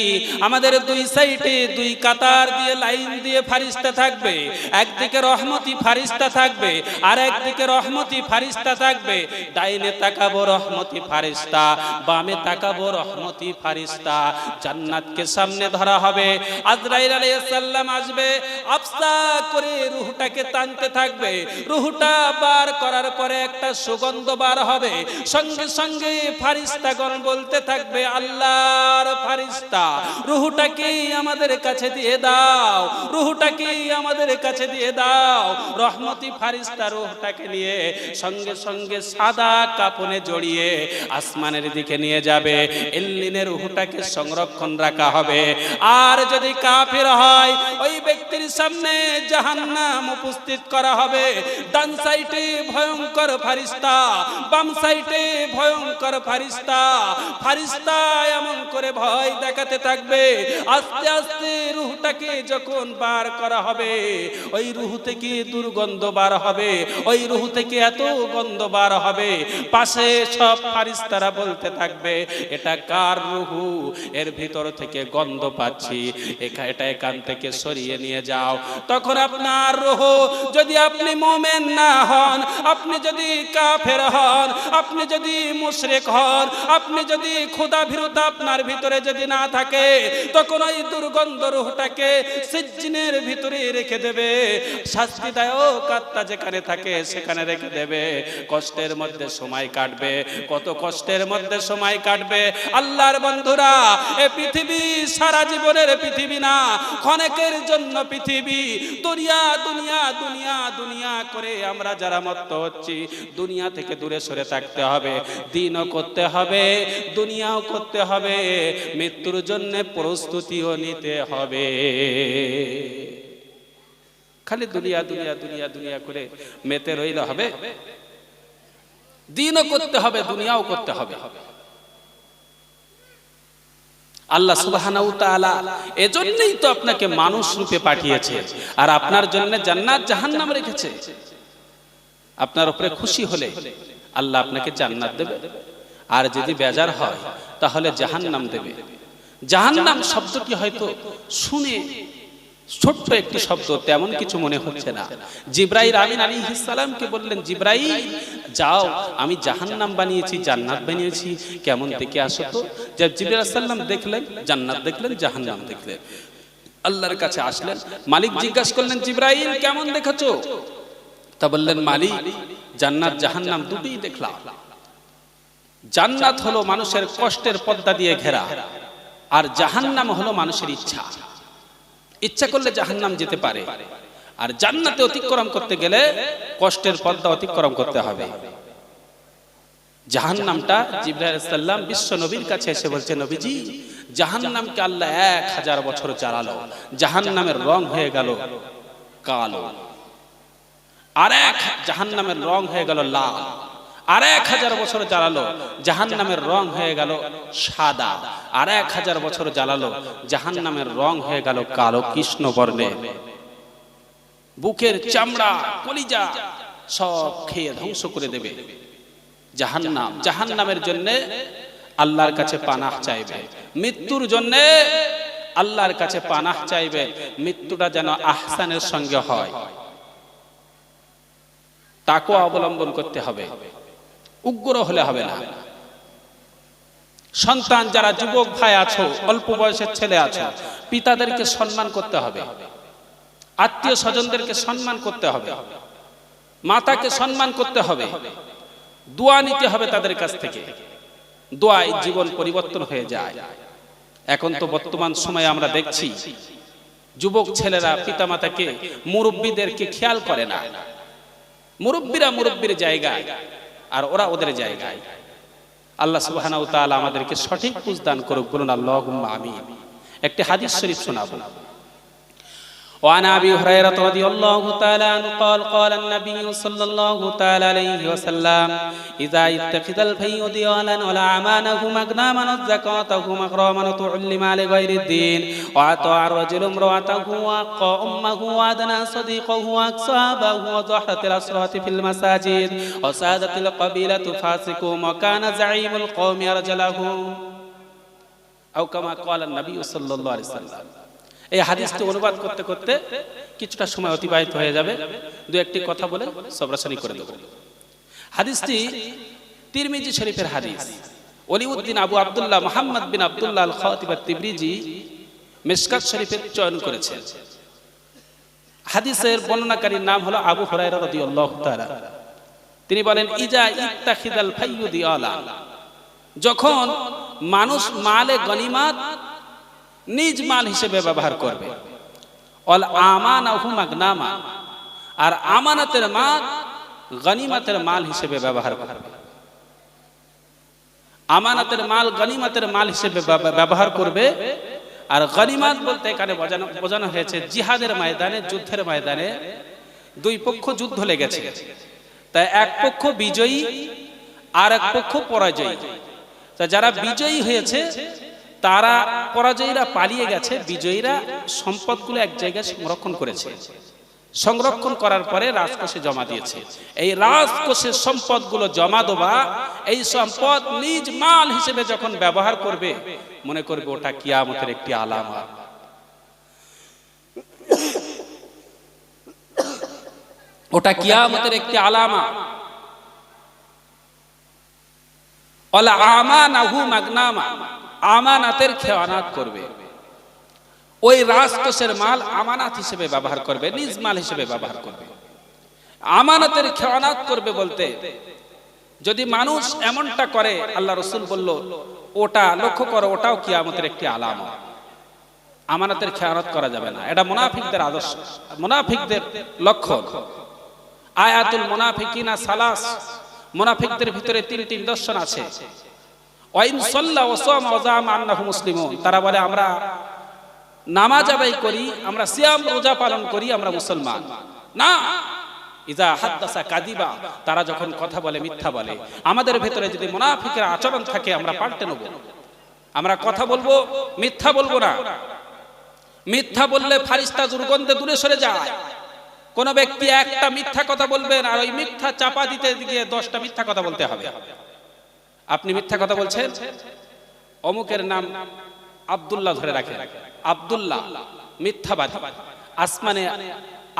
আমাদের দুই সাইডে দুই কাতার দিয়ে লাইন দিয়ে ফারিস্তা থাকবে। একদিকে রহমতি ফারিস্তা থাকবে আর একদিকে রহমতি ফারিস্তা থাকবে। ডাইনে তাকাবো রহমতি ফারিস্তা, বামে তাকাবো রহমতি ফারিস্তা। জান্নাতকে সামনে ধরা হবে, আজরাইল আলাইহিস সালাম আসবে, আফসা করে রূহটাকে টানতে থাকবে। রূহটা বার করার পরে একটা সুগন্ধ বার হবে, সঙ্গে সঙ্গে ফারিস্তাগণ বলতে থাকবে, থাকবে, আল্লাহর ফেরেশতা রূহটাকে আমাদের কাছে দিয়ে দাও, রূহটাকে আমাদের কাছে দিয়ে দাও। রহমতি ফেরেশতা রূহটাকে নিয়ে সঙ্গে সঙ্গে সাদা কাপনে জড়িয়ে আসমানের দিকে নিয়ে যাবে। ইল্লিনের রূহটাকে সংরক্ষণ রাখা হবে। আর যদি কাফির হয়, ওই ব্যক্তির সামনে জাহান্নাম উপস্থিত করা হবে। ডান সাইডে ভয়ঙ্কর ফেরেশতা, বাম সাইডে ভয়ঙ্কর ফেরেশতা। ফেরেশতা এমন করে ভয় দেখাতে থাকবে। আস্তে আস্তে রূহটাকে যখন বার করা হবে, ওই রূহ থেকে দুর্গন্ধ বার হবে, ওই রূহ থেকে এত গন্ধ বার হবে, পাশে সব ফেরেশতারা বলতে থাকবে, এটা কার রূহ? এর ভিতর থেকে গন্ধ পাচ্ছি, এটা এখান থেকে সরিয়ে নিয়ে যাও। তখন আপনার রূহ, যদি আপনি মুমিন না হন, আপনি যদি কাফের হন, আপনি যদি মুশরিক হন, আপনি যদি খোদা বিরোধী আপনার ভিতরে যদি না থাকে, তখন ওই দুর্গন্ধ রূহটাকে সিজ্জিনের ভিতরে রেখে দেবে। শাস্তিদায়ক আত্মা যেখানে থাকে সেখানে রেখে দেবে। কষ্টের মধ্যে সময় কাটবে, কত কষ্টের মধ্যে সময় কাটবে। আল্লাহর বন্ধুরা, এই পৃথিবী সারা জীবনের পৃথিবী না, ক্ষণেকের জন্য পৃথিবী। দুনিয়া দুনিয়া দুনিয়া দুনিয়া করে আমরা যারা মত্ত হচ্ছি, দুনিয়া থেকে দূরে সরে থাকতে হবে। দিনও করতে হবে, দুনিয়াও করতে হবে, মৃত্যুর জন্য প্রস্তুতিও নিতে হবে। খালি দুনিয়া দুনিয়া দুনিয়া দুনিয়া করে মেতে রইলে হবে? দিনও করতে হবে, দুনিয়াও করতে হবে। আল্লাহ সুবহানাহু ওয়া তাআলা এজন্যই তো আপনাকে মানুষ রূপে পাঠিয়েছে, আর আপনার জন্য জান্নাত জাহান্নাম রেখেছে। আপনার উপরে খুশি হলে আল্লাহ আপনাকে জান্নাত দেবে, আর যদি বেজার হয় তাহলে জাহান্নাম দেবে। জাহান্নাম শব্দটি হয়তো শুনে ছোট্ট একটি শব্দ, তেমন কিছু মনে হচ্ছে না। জিবরাইল আমিন আলাইহিস সালামকে বললেন, জিবরাইল যাও, আমি জাহান্নাম বানিয়েছি, জান্নাত বানিয়েছি, কেমন দেখে আসো তো। যে জিবরাইল আলাইহিস সালাম দেখলেন, জান্নাত দেখলেন, জাহান্নাম দেখলেন। আল্লাহর কাছে আসলেন, মালিক জিজ্ঞাসা করলেন, জিবরাইল কেমন দেখেছো? তা বললেন, মালিক জান্নাত জাহান্নাম দুটোই দেখলাম। জান্নাত হলো মানুষের কষ্টের পর্দা দিয়ে ঘেরা, আর জাহান্নাম হলো মানুষের ইচ্ছা। ইচ্ছা করলে জাহান্নাম যেতে পারে, আর জান্নাতে অতিক্রম করতে গেলে কষ্টের পর্দা অতিক্রম করতে হবে। জাহান্নামটা জিবরাইল আলাইহিস সালাম বিশ্ব নবীর কাছে এসে বলছে, নবীজি জাহান্নামকে আল্লাহ 1000 বছর জ্বালালো, জাহান্নামের রং হয়ে গেল কালো, আর এক জাহান্নামের রং হয়ে গেল লাল, আর 1000 বছর জ্বালালো, জাহান্নামের রং হয়ে গেল সাদা, আর 1000 বছর জ্বালালো, জাহান্নামের রং হয়ে গেল কালো কৃষ্ণ বর্ণের। বুকের চামড়া কলিজা সব খেয়ে ধ্বংস করে দেবে জাহান্নাম। জাহান্নামের জন্য আল্লাহর কাছে পানাহ চাইবে, মৃত্যুর জন্য আল্লাহর কাছে পানাহ চাইবে। মৃত্যুটা যেন আহসানের সঙ্গে হয়, তাকওয়া অবলম্বন করতে হবে, উগ্র হলে হবে না। সন্তান যারা যুবক ভাই আছো, অল্প বয়সের ছেলে আছো, পিতাদেরকে সম্মান করতে হবে, আত্মীয় স্বজনদেরকে সম্মান করতে হবে, মাতাকে সম্মান করতে হবে, দোয়া নিতে হবে তাদের কাছ থেকে। দোয়ায় জীবন পরিবর্তন হয়ে যায়। এখন তো বর্তমান সময়ে আমরা দেখছি যুবক ছেলেরা পিতামাতাকে, মুরব্বীদেরকে খেয়াল করে না। মুরব্বীরা মুরব্বীর জায়গায়, আর ওরা ওদের জায়গায়। আল্লাহ সুবহানাহু ওয়া তাআলা আমাদেরকে সঠিক বুঝ দান করুক, বলুন আল্লাহুম্মা আমিন। একটি হাদিস শরীফ শোনাবো। وعن أبي هريرة رضي الله تعالى عنه قال قال النبي صلى الله تعالى عليه وسلم إذا اتخذ الفي ديانا ولا أمانه مغنما وزكاته مغراما وتعلم لغير الدين وأطاع الرجل امرأته وأقى أمه وأدنى صديقه وأكسابه وضحت الأصوات في المساجد وسادت القبيلة فاسقهم وكان زعيم القوم أرجله أو كما قال النبي صلى الله عليه وسلم। এই হাদিসটি অনুবাদ করতে করতে কিছুটা সময় অতিবাহিত হয়ে যাবে, দু একটি কথা বলে সবরাসানি করে দেব। হাদিসটি তিরমিজি শরীফের হাদিস। ওলিউদ্দিন আবু আব্দুল্লাহ মুহাম্মদ বিন আব্দুল্লাহ আল খাতিব আত-তিবরিজি মিশকাত শরীফের চয়ন করেছেন। হাদিসের বর্ণনাকারীর নাম হলো আবু হুরায়রা রাদিয়াল্লাহু তাআলা। তিনি বলেন, ইজা ইত্তাখিদাল ফাইয়ু দিয়ালা, যখন মানুষ মালে গনিমাত নিজ মাল হিসেবে ব্যবহার করবে, অল আমানাহু মাগনামা, আর আমানতের মাল গনিমতের মাল হিসেবে ব্যবহার করবে। আমানতের মাল গনিমতের মাল হিসেবে ব্যবহার করবে। আর গনিমত বলতে এখানে বোঝানো হয়েছে জিহাদের ময়দানে, যুদ্ধের ময়দানে দুই পক্ষ যুদ্ধ লেগেছে, তাই এক পক্ষ বিজয়ী আর এক পক্ষ পরাজয়ী। তা যারা বিজয়ী হয়েছে তারা, পরাজয়ীরা পালিয়ে গেছে, বিজয়ীরা সম্পদগুলো এক জায়গায় সংরক্ষণ করেছে। সংরক্ষণ করার পরে রাজকোষে জমা দিয়েছে। এই রাজকোষের সম্পদগুলো জমা দেওয়া, এই সম্পদ নিজ মাল হিসেবে যখন ব্যবহার করবে, মনে করবে ওটা কিয়ামতের একটি আলামত। ওটা কিয়ামতের একটি আলামত। ওয়ালা আমানাহু মাগনামা, আমানাতের খেয়ানত করবে। ওই রাজকোষের মাল আমানত হিসেবে ব্যবহার করবে, নিজ মাল হিসেবে ব্যবহার করবে। আমানতের খেয়ানত করবে বলতে যদি মানুষ এমনটা করে, আল্লাহ রাসূল বলল ওটা লক্ষ্য করো, ওটাও কিয়ামতের একটি আলামত। আমানতের খেয়ানত করা যাবে না, এটা মুনাফিকদের আদর্শ, মুনাফিকদের লক্ষণ। আয়াতুল মুনাফিকিনা সালাস, মুনাফিকদের ভিতরে তিনটি নিদর্শন আছে। ওয়াইন সাল্লা ওয়া সামা ওয়া জামা আন্নাহু মুসলিমুন, তারা বলে আমরা নামাজ আদায় করি, আমরা সিয়াম রোজা পালন করি, আমরা মুসলমান না। ইজা হাদ্দাসা কাযিবা, তারা যখন কথা বলে মিথ্যা বলে। আমাদের ভিতরে যদি মুনাফিকের আচরণ থাকে আমরা পাল্টে নেব, আমরা কথা বলবো, মিথ্যা বলবো না। মিথ্যা বললে ফারিস্তা দুর্গন্ধে দূরে সরে যায়। কোন ব্যক্তি একটা মিথ্যা কথা বলবেন আর ওই মিথ্যা চাপা দিতে গিয়ে 10টা মিথ্যা কথা বলতে হবে। আপনি মিথ্যা কথা বলছেন, অমুকের নাম আব্দুল্লাহ ধরে রাখেন, আব্দুল্লাহ মিথ্যাবাদী, আসমানে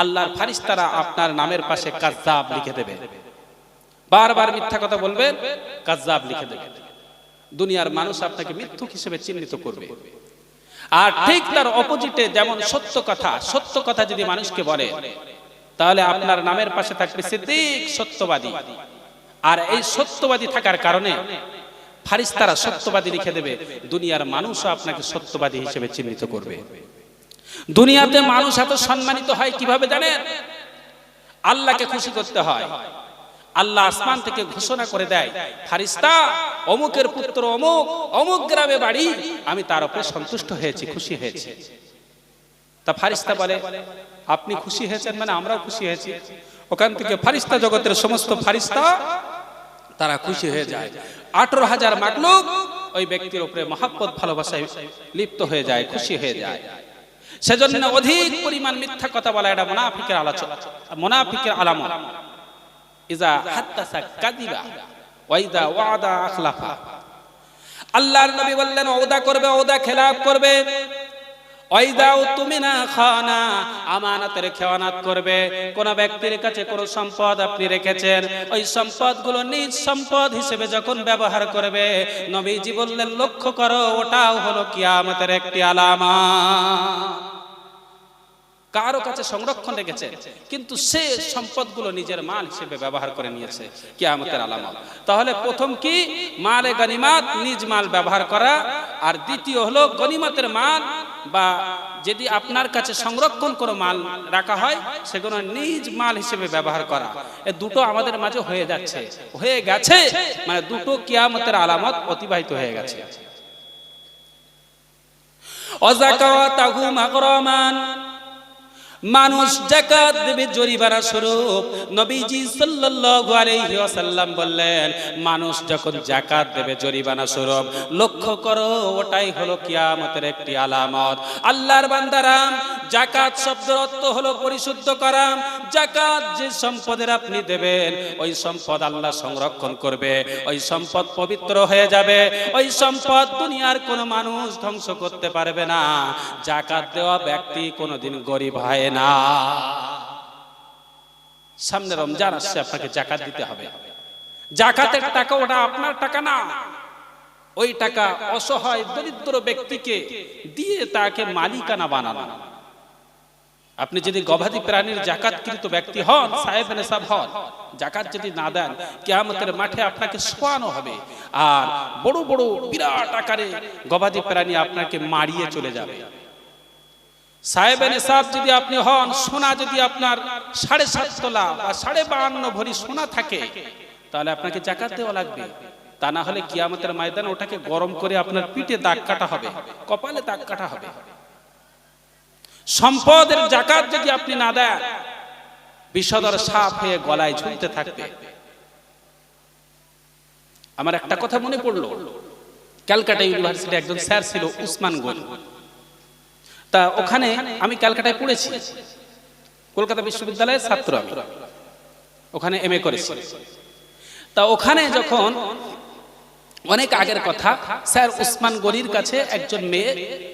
আল্লাহর ফারিস্তারা আপনার নামের পাশে কাযযাব লিখে দেবে। বারবার মিথ্যা কথা বলবেন, কাযযাব লিখে দেবে। দুনিয়ার মানুষ আপনাকে মিথ্যুক হিসেবে চিহ্নিত করবে। আর ঠিক তার অপোজিটে যেমন সত্য কথা, সত্য কথা যদি মানুষকে বলে তাহলে আপনার নামের পাশে থাকবে সিদ্দিক, সত্যবাদী। আর এই সত্যবাদী থাকার কারণে ফারিস্তারা সত্যবাদী লিখে দেবে। দুনিয়ার মানুষও আপনাকে সত্যবাদী হিসেবে চিহ্নিত করবে। দুনিয়াতে মানুষ এত সম্মানিত হয় কিভাবে জানেন? আল্লাহকে খুশি করতে হয়। আল্লাহ আসমান থেকে ঘোষণা করে দেয়, ফারিস্তা অমুকের পুত্র অমুক, অমুক গ্রামে বাড়ি, আমি তার উপরে সন্তুষ্ট হয়েছি, খুশি হয়েছি। তা ফারিস্তা বলে আপনি খুশি হয়েছেন মানে আমরাও খুশি হয়েছি। ওখান থেকে ফারিস্তা জগতের সমস্ত ফারিস্তা তারা খুশি হয়ে যায়। 18,000 মাখলুক ওই ব্যক্তির উপরে মহব্বত ভালোবাসায় লিপ্ত হয়ে যায়, খুশি হয়ে যায়। সেজন্য অধিক পরিমাণ মিথ্যা কথা বলা এটা মুনাফিকের আলোচনা, মুনাফিকের আলামত। ইজা হাদ্দাসা কাযিবা ওয়া ইজা ওয়াদা আখলাফা। আল্লাহর নবী বললেন ওয়াদা করবে, ওয়াদা খেলাফ করবে। ওয়াইদা উতমিনা খানা, আমানতের খেয়ানত করবে। কোন ব্যক্তির কাছে কোন সম্পদ আপনি রেখেছেন, ওই সম্পদগুলো নিজ সম্পদ হিসেবে যখন ব্যবহার করবে, নবীজি বললেন লক্ষ্য করো ওটাও হলো কিয়ামতের একটি আলামত। কারো কাছে সংরক্ষণ রেখেছে কিন্তু সে সম্পদগুলো নিজের মাল হিসেবে ব্যবহার করে নিয়েছে, কিয়ামতের আলামত। তাহলে প্রথম কি? মালে গনিমত, নিজ মাল ব্যবহার করা। আর দ্বিতীয় হলো গনিমতের মাল, বা যদি আপনার কাছে সংরক্ষণ করে মাল রাখা হয় সেগুলো নিজ মাল হিসেবে ব্যবহার করা। এই দুটো আমাদের মাঝে হয়ে যাচ্ছে, হয়ে গেছে, মানে দুটো কিয়ামতের আলামত অতিবাহিত হয়ে গেছে। ওয়াজাকাতাহু মাগরামান, মানুষ যাকাত দেবে জরিমানা স্বরূপ। নবীজি সাল্লাল্লাহু আলাইহি ওয়াসাল্লাম বললেন মানুষ যখন যাকাত দেবে জরিমানা স্বরূপ, লক্ষ্য করো ওটাই হলো কিয়ামতের একটি আলামত। আল্লাহর বান্দারা, যাকাত শব্দের অর্থ হলো পরিশুদ্ধ করা। যাকাত যে সম্পদের আপনি দেবেন ওই সম্পদ আল্লাহ সংরক্ষণ করবে, ওই সম্পদ পবিত্র হয়ে যাবে, ওই সম্পদ দুনিয়ার কোনো মানুষ ধ্বংস করতে পারবে না। যাকাত দেওয়া ব্যক্তি কোনোদিন গরিব হয় না। সামনে রমজান আসছে, আপনাকে যাকাত দিতে হবে। যাকাতের টাকা ওটা আপনার টাকা না, ওই টাকা অসহায় দরিদ্র ব্যক্তিকে দিয়ে তাকে মালিকানা বানানো। আপনি যদি গবাদি প্রাণীর জাকাতকৃত ব্যক্তি হন, সাহেব নেশাব হন, জাকাত যদি না দেন, কিয়ামতের মাঠে আপনাকে শোয়ানো হবে, আর বড় বড় বিরাট আকারে গবাদি প্রাণী আপনাকে মারিয়ে চলে যাবে। সাহেব নেশাব যদি আপনি হন, সোনা যদি আপনার 7.5 তোলা বা 52.5 ভরি সোনা থাকে, তাহলে আপনাকে জাকাত দেওয়া লাগবে। তা না হলে কিয়ামতের ময়দানে ওটাকে গরম করে আপনার পিঠে দাগ কাটা হবে, কপালে দাগ কাটা হবে। সম্পদের জাকাত যদি আপনি না দেন, বিষধর সাপ হয়ে গলায় ঝুলতে থাকবে। আমার একটা কথা মনে পড়লো, ক্যালকাটা ইউনিভার্সিটি একজন স্যার ছিল উসমান গনি। তা ওখানে আমি ক্যালকাটায় পড়েছি, কলকাতা বিশ্ববিদ্যালয়ের ছাত্র, আমি ওখানে এমএ করেছি। তা ওখানে যখন অনেক আগের কথা, স্যার উসমান গনির কাছে একজন মেয়ে,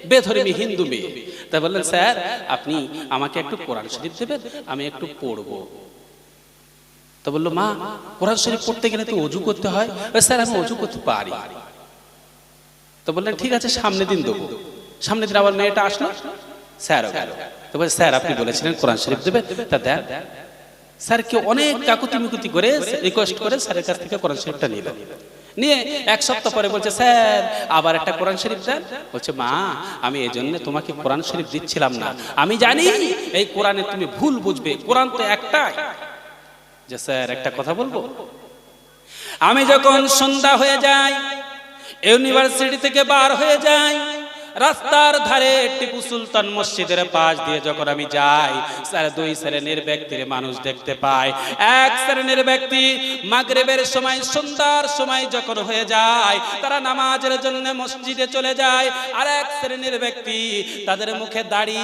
বেধর্মী হিন্দু মেয়ে, তা বললেন, স্যার আপনি আমাকে একটু কোরআন শরীফ দেবেন, আমি একটু পড়বো। তো বললো, মা কোরআন শরীফ পড়তে গেলে তো অজু করতে হয়। স্যার আমি অজু করতে পারি। তো বললেন, ঠিক আছে সামনে দিন দেবো। সামনে দিন আবার মেয়েটা আসলো, স্যার গেল। তো বলে, স্যার আপনি বলেছিলেন কোরআন শরীফ দেবেন, তা দেন। স্যার কেউ অনেক কাকুতি মিকুতি করে রিকোয়েস্ট করে স্যারের কাছ থেকে কোরআন শরীফটা নিলেন। নিয়ে 1 সপ্তাহ পরে বলছে, স্যার আবার একটা কোরআন শরীফ দেন। বলছে, মা আমি এই জন্য তোমাকে কোরআন শরীফ দিচ্ছিলাম না, আমি জানি এই কোরআনে তুমি ভুল বুঝবে, কোরআন তো একটাই। যে স্যার একটা কথা বলবো, আমি যখন সন্ধ্যা হয়ে যায়, ইউনিভার্সিটি থেকে বার হয়ে যাই, রাস্তার ধারে টিপু সুলতান মসজিদের পাশ দিয়ে যখন আমি যাই, স্যার 2 শ্রেণীর ব্যক্তির মানুষ দেখতে পাই। এক শ্রেণীর ব্যক্তি মাগরিবের সময়, সন্ধ্যার সময় যখন হয়ে যায়, তারা নামাজের জন্য মসজিদে চলে যায়। আর এক শ্রেণীর ব্যক্তি, তাদের মুখে দাড়ি,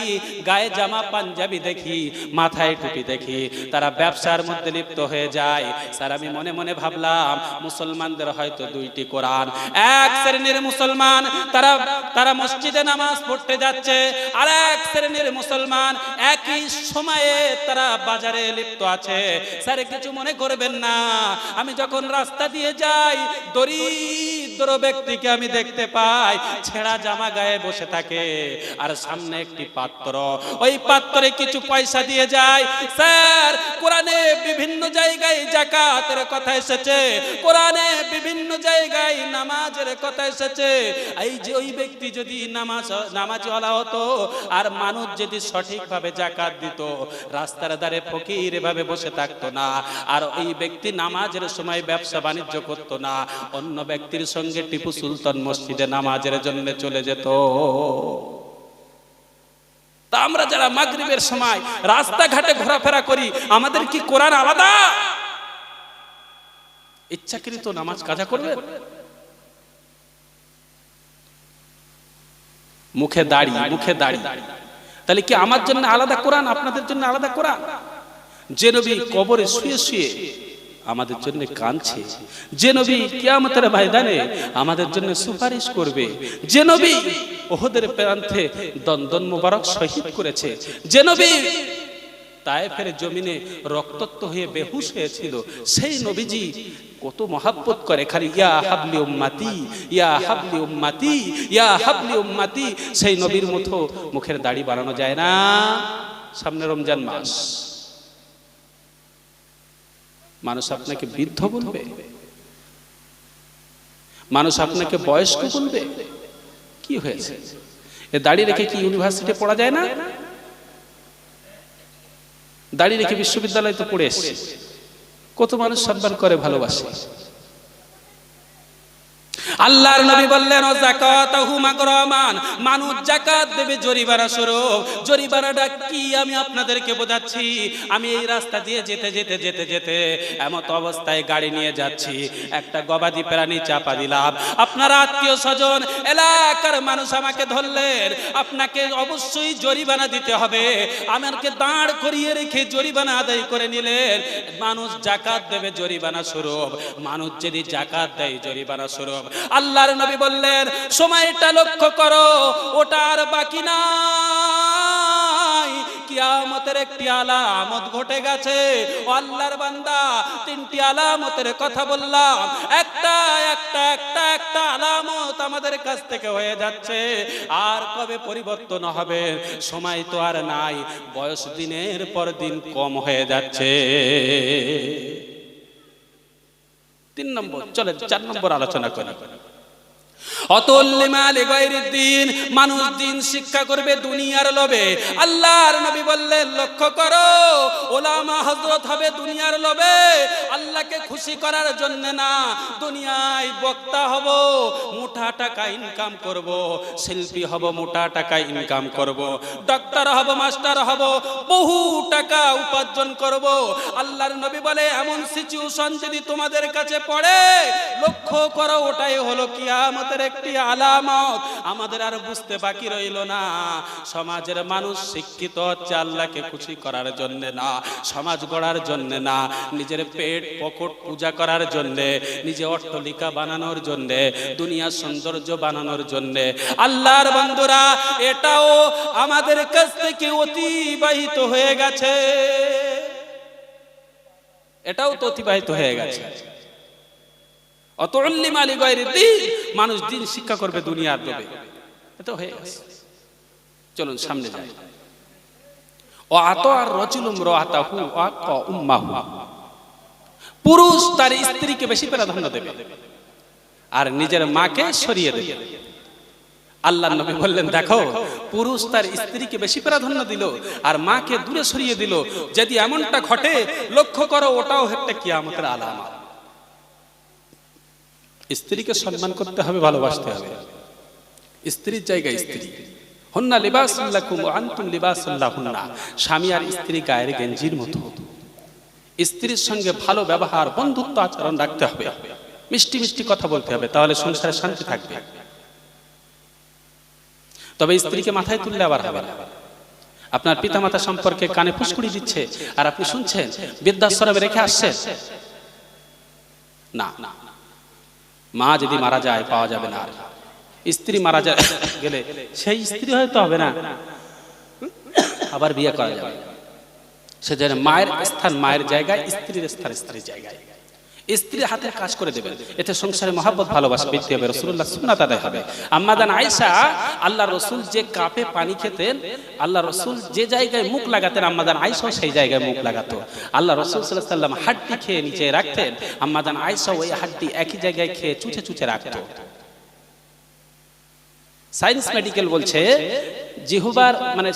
গায়ে জামা পাঞ্জাবি দেখি, মাথায় টুপি দেখি, তারা ব্যবসার মধ্যে লিপ্ত হয়ে যায়। স্যার আমি মনে মনে ভাবলাম, মুসলমানদের হয়তো 2টি কোরআন। এক শ্রেণীর মুসলমান তারা মসজিদে নামাজ পড়তে যাচ্ছে, আর এক শ্রেণীর মুসলমান একই সময়ে তারা বাজারে লিপ্ত আছে। স্যার কিছু মনে করবেন না, আমি যখন রাস্তা দিয়ে যাই, দরিদ্র ব্যক্তিকে আমি দেখতে পাই, ছেঁড়া জামা গায়ে বসে থাকে, আর সামনে একটি পাত্র, ওই পাত্রে কিছু পয়সা দিয়ে যায়। স্যার কোরআনে বিভিন্ন জায়গায় যাকাতের কথা এসেছে, কোরআনে বিভিন্ন জায়গায় নামাজের কথা এসেছে। এই যে ওই ব্যক্তি যদি নামাজওয়ালা হতো, আর মানুষ যদি সঠিকভাবে যাকাত দিত, রাস্তার ধারে ফকির ভাবে বসে থাকতো না, আর ওই ব্যক্তি নামাজের সময় ব্যবসা বাণিজ্য করতো না, অন্য ব্যক্তির সঙ্গে টিপু সুলতান মসজিদে নামাজের জন্য চলে যেত। তা আমরা যারা মাগরিবের সময় রাস্তাঘাটে ঘোরাফেরা করি, আমাদের কি কোরআন আলাদা? ইচ্ছাকৃত নামাজ কাজা করবে, মুখে দাড়ি, তাহলে কি আমার জন্য আলাদা কোরআন, আপনাদের জন্য আলাদা কোরআন? যে নবী কবরে শুয়ে শুয়ে আমাদের জন্য কাঁদছে, যে নবী কিয়ামতের ময়দানে আমাদের জন্য সুপারিশ করবে, যে নবী ওহদের প্রান্তে দন্দন মোবারক শহীদ করেছে, যে নবী তায়েফের জমিনে রক্তাক্ত হয়ে বেহুশ হয়েছিল, সেই নবীজি কত মহাব্বত করে, খালি ইয়া হাবলি উম্মতি, ইয়া হাবলি উম্মতি, ইয়া হাবলি উম্মতি। সেই নবীর মতো মুখের দাড়ি বানানো যায় না। সামনে রমজান মাস, মানুষ আপনাকে বৃদ্ধ বলবে, মানুষ আপনাকে বয়স্ক বলবে। কি হয়েছে? এ দাড়ি রেখে কি ইউনিভার্সিটি পড়া যায় না? দাড়ি রেখে বিশ্ববিদ্যালয় তো পড়ে এসছে, কত মানুষ সম্মান করে, ভালোবাসে। আল্লাহর নবী বললেন, ও যাকাতাহু মাগরামান, মানুষ যাকাত দেবে জরিমানা স্বরূপ। জরিমানাটা কি আমি আপনাদেরকে বোঝাচ্ছি। আমি এই রাস্তা দিয়ে যেতে এমত অবস্থায় গাড়ি নিয়ে যাচ্ছি, একটা গবাদি প্রাণী চাপা দিলাম, আপনার আত্মীয় স্বজন এলাকার মানুষ আমাকে ধরলেন, আপনাকে অবশ্যই জরিমানা দিতে হবে। আমাকে দাঁড় করিয়ে রেখে জরিমানা আদায় করে নিলেন। মানুষ যাকাত দেবে জরিমানা স্বরূপ, মানুষ যদি যাকাত দেয় জরিমানা স্বরূপ। আল্লাহর নবী বললেন, সময়টা লক্ষ্য করো, ওটা আর বাকি নাই, কিয়ামতের একটি আলামত ঘটে গেছে। ও আল্লাহর বান্দা, 3টি আলামতের কথা বললাম, একটা একটা আলামত আমাদের কাছ থেকে হয়ে যাচ্ছে। আর কবে পরিবর্তন হবে সময় তো আর নাই, বয়স দিনের পর দিন কম হয়ে যাচ্ছে। 3 নম্বর, চলে 4 নম্বর আলোচনা করি। মানুষ দিন শিক্ষা করবে দুনিয়ার লোভে। আল্লাহর নবী বললেন লক্ষ্য করো, ওলামা হযরত হবে দুনিয়ার লোভে, আল্লাহকে খুশি করার জন্য না। দুনিয়ায় বক্তা হব, মোটা টাকা ইনকাম করব, শিল্পী হব, মোটা টাকা ইনকাম করব, ডাক্তার হব, মাস্টার হব, বহু টাকা উপার্জন করব। আল্লাহর নবী বলে এমন সিচুয়েশন যদি তোমাদের কাছে পড়ে, লক্ষ্য করো ওটাই হলো কিয়ামতের একটি আলামত। আমাদের আর বুঝতে বাকি রইল না, সমাজের মানুষ শিক্ষিত হচ্ছে আল্লাহকে খুশি করার জন্য না, সমাজ গড়ার জন্য না, নিজের পেট পকেট পূজা করার জন্য, নিজে অট্টালিকা বানানোর জন্য, দুনিয়ার সৌন্দর্য বানানোর জন্য। আল্লাহর বান্দারা, এটাও আমাদের কাছ থেকে অতিবাহিত হয়ে গেছে, এটাও তো অতিবাহিত হয়ে গেছে। মানুষ দিন শিক্ষা করবে দুনিয়ার লোভে, এটা হয়ে গেছে। চলুন সামনে যাই। পুরুষ তার স্ত্রীকে বেশি প্রাধান্য দেবে আর নিজের মাকে সরিয়ে দেবে। আল্লাহর নবী বললেন দেখো, পুরুষ তার স্ত্রীকে বেশি প্রাধান্য দিল আর মাকে দূরে সরিয়ে দিল। যদি এমনটা ঘটে, লক্ষ্য করো ওটাও একটা কিয়ামতের আলামত। স্ত্রীকে সম্মান করতে হবে, ভালোবাসতে হবে। স্ত্রীর জায়গায় স্ত্রী, হুন্না লিবাসুল লাকুম ওয়া আনতুম লিবাসুল লাহুন্না। স্বামী আর স্ত্রী গায়ের গেঞ্জির মতো। স্ত্রীর সঙ্গে ভালো ব্যবহার, বন্ধুত্ব আচরণ রাখতে হবে, মিষ্টি মিষ্টি কথা বলতে হবে, তাহলে সংসারে শান্তি থাকবে। তবে স্ত্রীকে মাথায় তুললে আবার হবে না। আপনার পিতামাতা সম্পর্কে কানে ফুসকুড়ি দিচ্ছে আর আপনি শুনছেন, বৃদ্ধাশ্রমে রেখে আসছেন না। মা যদি মারা যায় পাওয়া যাবে না, স্ত্রী মারা গেলে সেই স্ত্রী হয়তো হবে না, আবার বিয়ে করা যাবে। সেজন্য মায়ের স্থান মায়ের জায়গায়, স্ত্রীর স্থান স্ত্রীর জায়গায়। স্ত্রী হাতের কাজ করে দেবেন, এতে সংসারে মহব্বত ভালোবাসা বৃদ্ধি হবে, রাসূলুল্লাহ সুন্নাত আদায় হবে। আম্মা জান আয়েশা, আল্লাহ রাসূল যে কাপে পানি খেতেন, আল্লাহ রাসূল যে জায়গায় মুখ লাগাতেন, আম্মা জান আয়েশাও সেই জায়গায় মুখ লাগাতো। আল্লাহ রাসূল সাল্লাল্লাহু আলাইহি ওয়াসাল্লাম হাড্ডি খেয়ে নিচে রাখতেন, আম্মা জান আয়েশা ওই হাড্ডি একই জায়গায় খেয়ে চুচে চুচে রাখতো। সায়েন্স মেডিকেল বলছে জিহ্বার মানে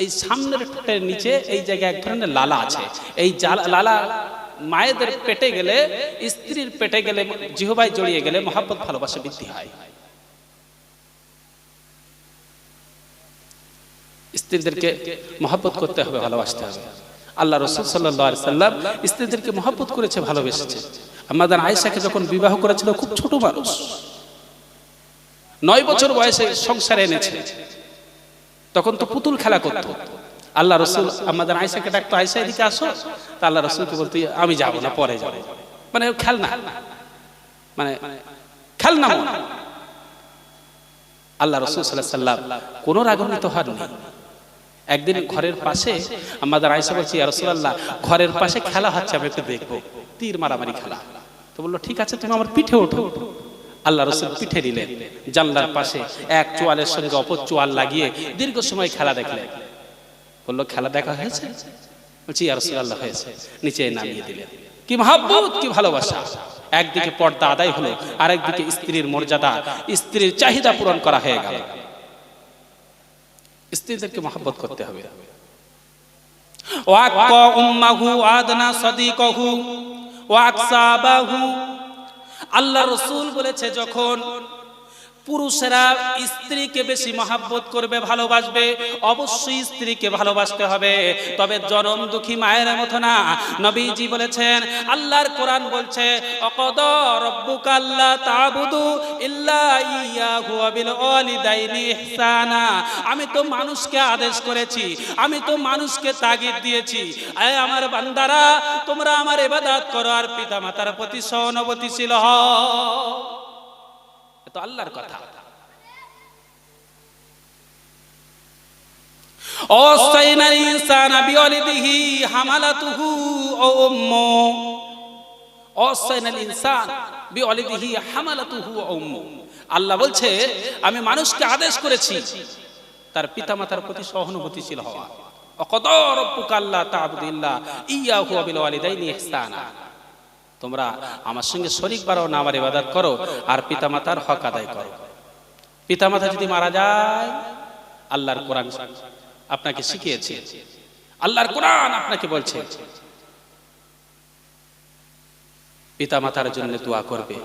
এই সামনের ঠোঁটের নিচে এই জায়গায় এক ধরনের লালা আছে। এই লালা মায়েদের পেটে গেলে, স্ত্রীর পেটে গেলে, জিহ্বায় জড়িয়ে গেলে মহব্বত ভালোবাসা বৃদ্ধি হয়। স্ত্রীদেরকে মহব্বত করতে হবে, ভালোবাসতে হবে। আল্লাহ রাসূল সাল্লাল্লাহু আলাইহি সাল্লাম স্ত্রীদেরকে মহব্বত করেছে, ভালোবেসেছে। আম্মা জান আয়েশাকে যখন বিবাহ করেছিল, খুব ছোট মানুষ, 9 বছর বয়সে সংসারে এনেছে, তখন তো পুতুল খেলা করত। আল্লাহ রাসূল আম্মা জান আয়েশাকে ডাকতো, আয়েশা এদিকে আসো। তা আল্লাহ রাসূলকে বলতো আমি যাব না, পরে যাব, মানে খেলনা, মানে খেলনা। আল্লাহ রাসূল সাল্লাল্লাহু আলাইহি সাল্লাম কোন রাগান্বিত হননি। একদিন ঘরের পাশে আম্মা জান আয়েশা বলছে, ইয়া রাসূলুল্লাহ, ঘরের পাশে খেলা হচ্ছে, আমি একটু দেখবো, তীর মারামারি খেলা। তো বললো ঠিক আছে, তুমি আমার পিঠে ওঠো। আল্লাহ রাসূল পিঠে নিলেন, জানলার পাশে এক চোয়ালের সঙ্গে অপর চোয়াল লাগিয়ে দীর্ঘ সময় খেলা দেখলেন। বললো খেলা দেখা হয়েছে? বলছি ইয়া রাসূলুল্লাহ হয়েছে। নিচে নামিয়ে দিলেন। কি মহব্বত, কি ভালোবাসা! একদিকে পর্দা আদায় হলো, আরেকদিকে স্ত্রীর মর্যাদা, স্ত্রীর চাহিদা পূরণ করা হয়ে গেল। স্ত্রীদেরকে মহব্বত করতে হবে। ওয়াক্কা উম্মাহু আদনা সাদিকাহু ওয়াকসাবাহু। আল্লাহ রাসূল বলেছে, যখন পুরুষেরা স্ত্রীকে বেশি মহব্বত করবে, ভালোবাসবে, অবশ্যই স্ত্রীকে ভালোবাসতে হবে, তবে জনম দুঃখী মায়ের মতো না। নবীজি বলেছেন, আল্লাহর কোরআন বলছে, অকদা রাব্বুকা আল্লা তা'বুদু ইল্লা ইয়াহু ওয়া বিল ওয়ালিদাইনি ইহসানা। আমি তো মানুষকে আদেশ করেছি, আমি তো মানুষকে তাগিদ দিয়েছি, আয় আমার বান্দারা, তোমরা আমার ইবাদত করো আর পিতামাতার প্রতি সহানুভূতিশীল হও। তো আল্লাহর কথা। ওয়াসাইনাল ইনসানা বিওয়ালিদিহি হামালাতুহু উম্মু। ওয়াসাইনাল ইনসান, বিওয়ালিদিহি হামালাতুহু ওয়া উম্মু। আল্লাহ বলছে আমি মানুষকে আদেশ করেছি তার পিতামাতার প্রতি সহানুভূতিশীল হওয়া। ওয়াকাদা রাব্বুকা আল্লা তা'বুদু ইল্লা ইয়্যাহু ওয়া বিল ওয়ালিদাইনি ইহসানা। তোমরা আমার সঙ্গে শরীক বানাও না, আমার ইবাদত করো আর পিতামাতার হক আদায় করো। পিতামাতা যদি মারা যায়, আল্লাহর কোরআন আপনাকে শিখিয়েছে, আল্লাহর কোরআন আপনাকে বলছে পিতামাতার জন্য দোয়া করবে,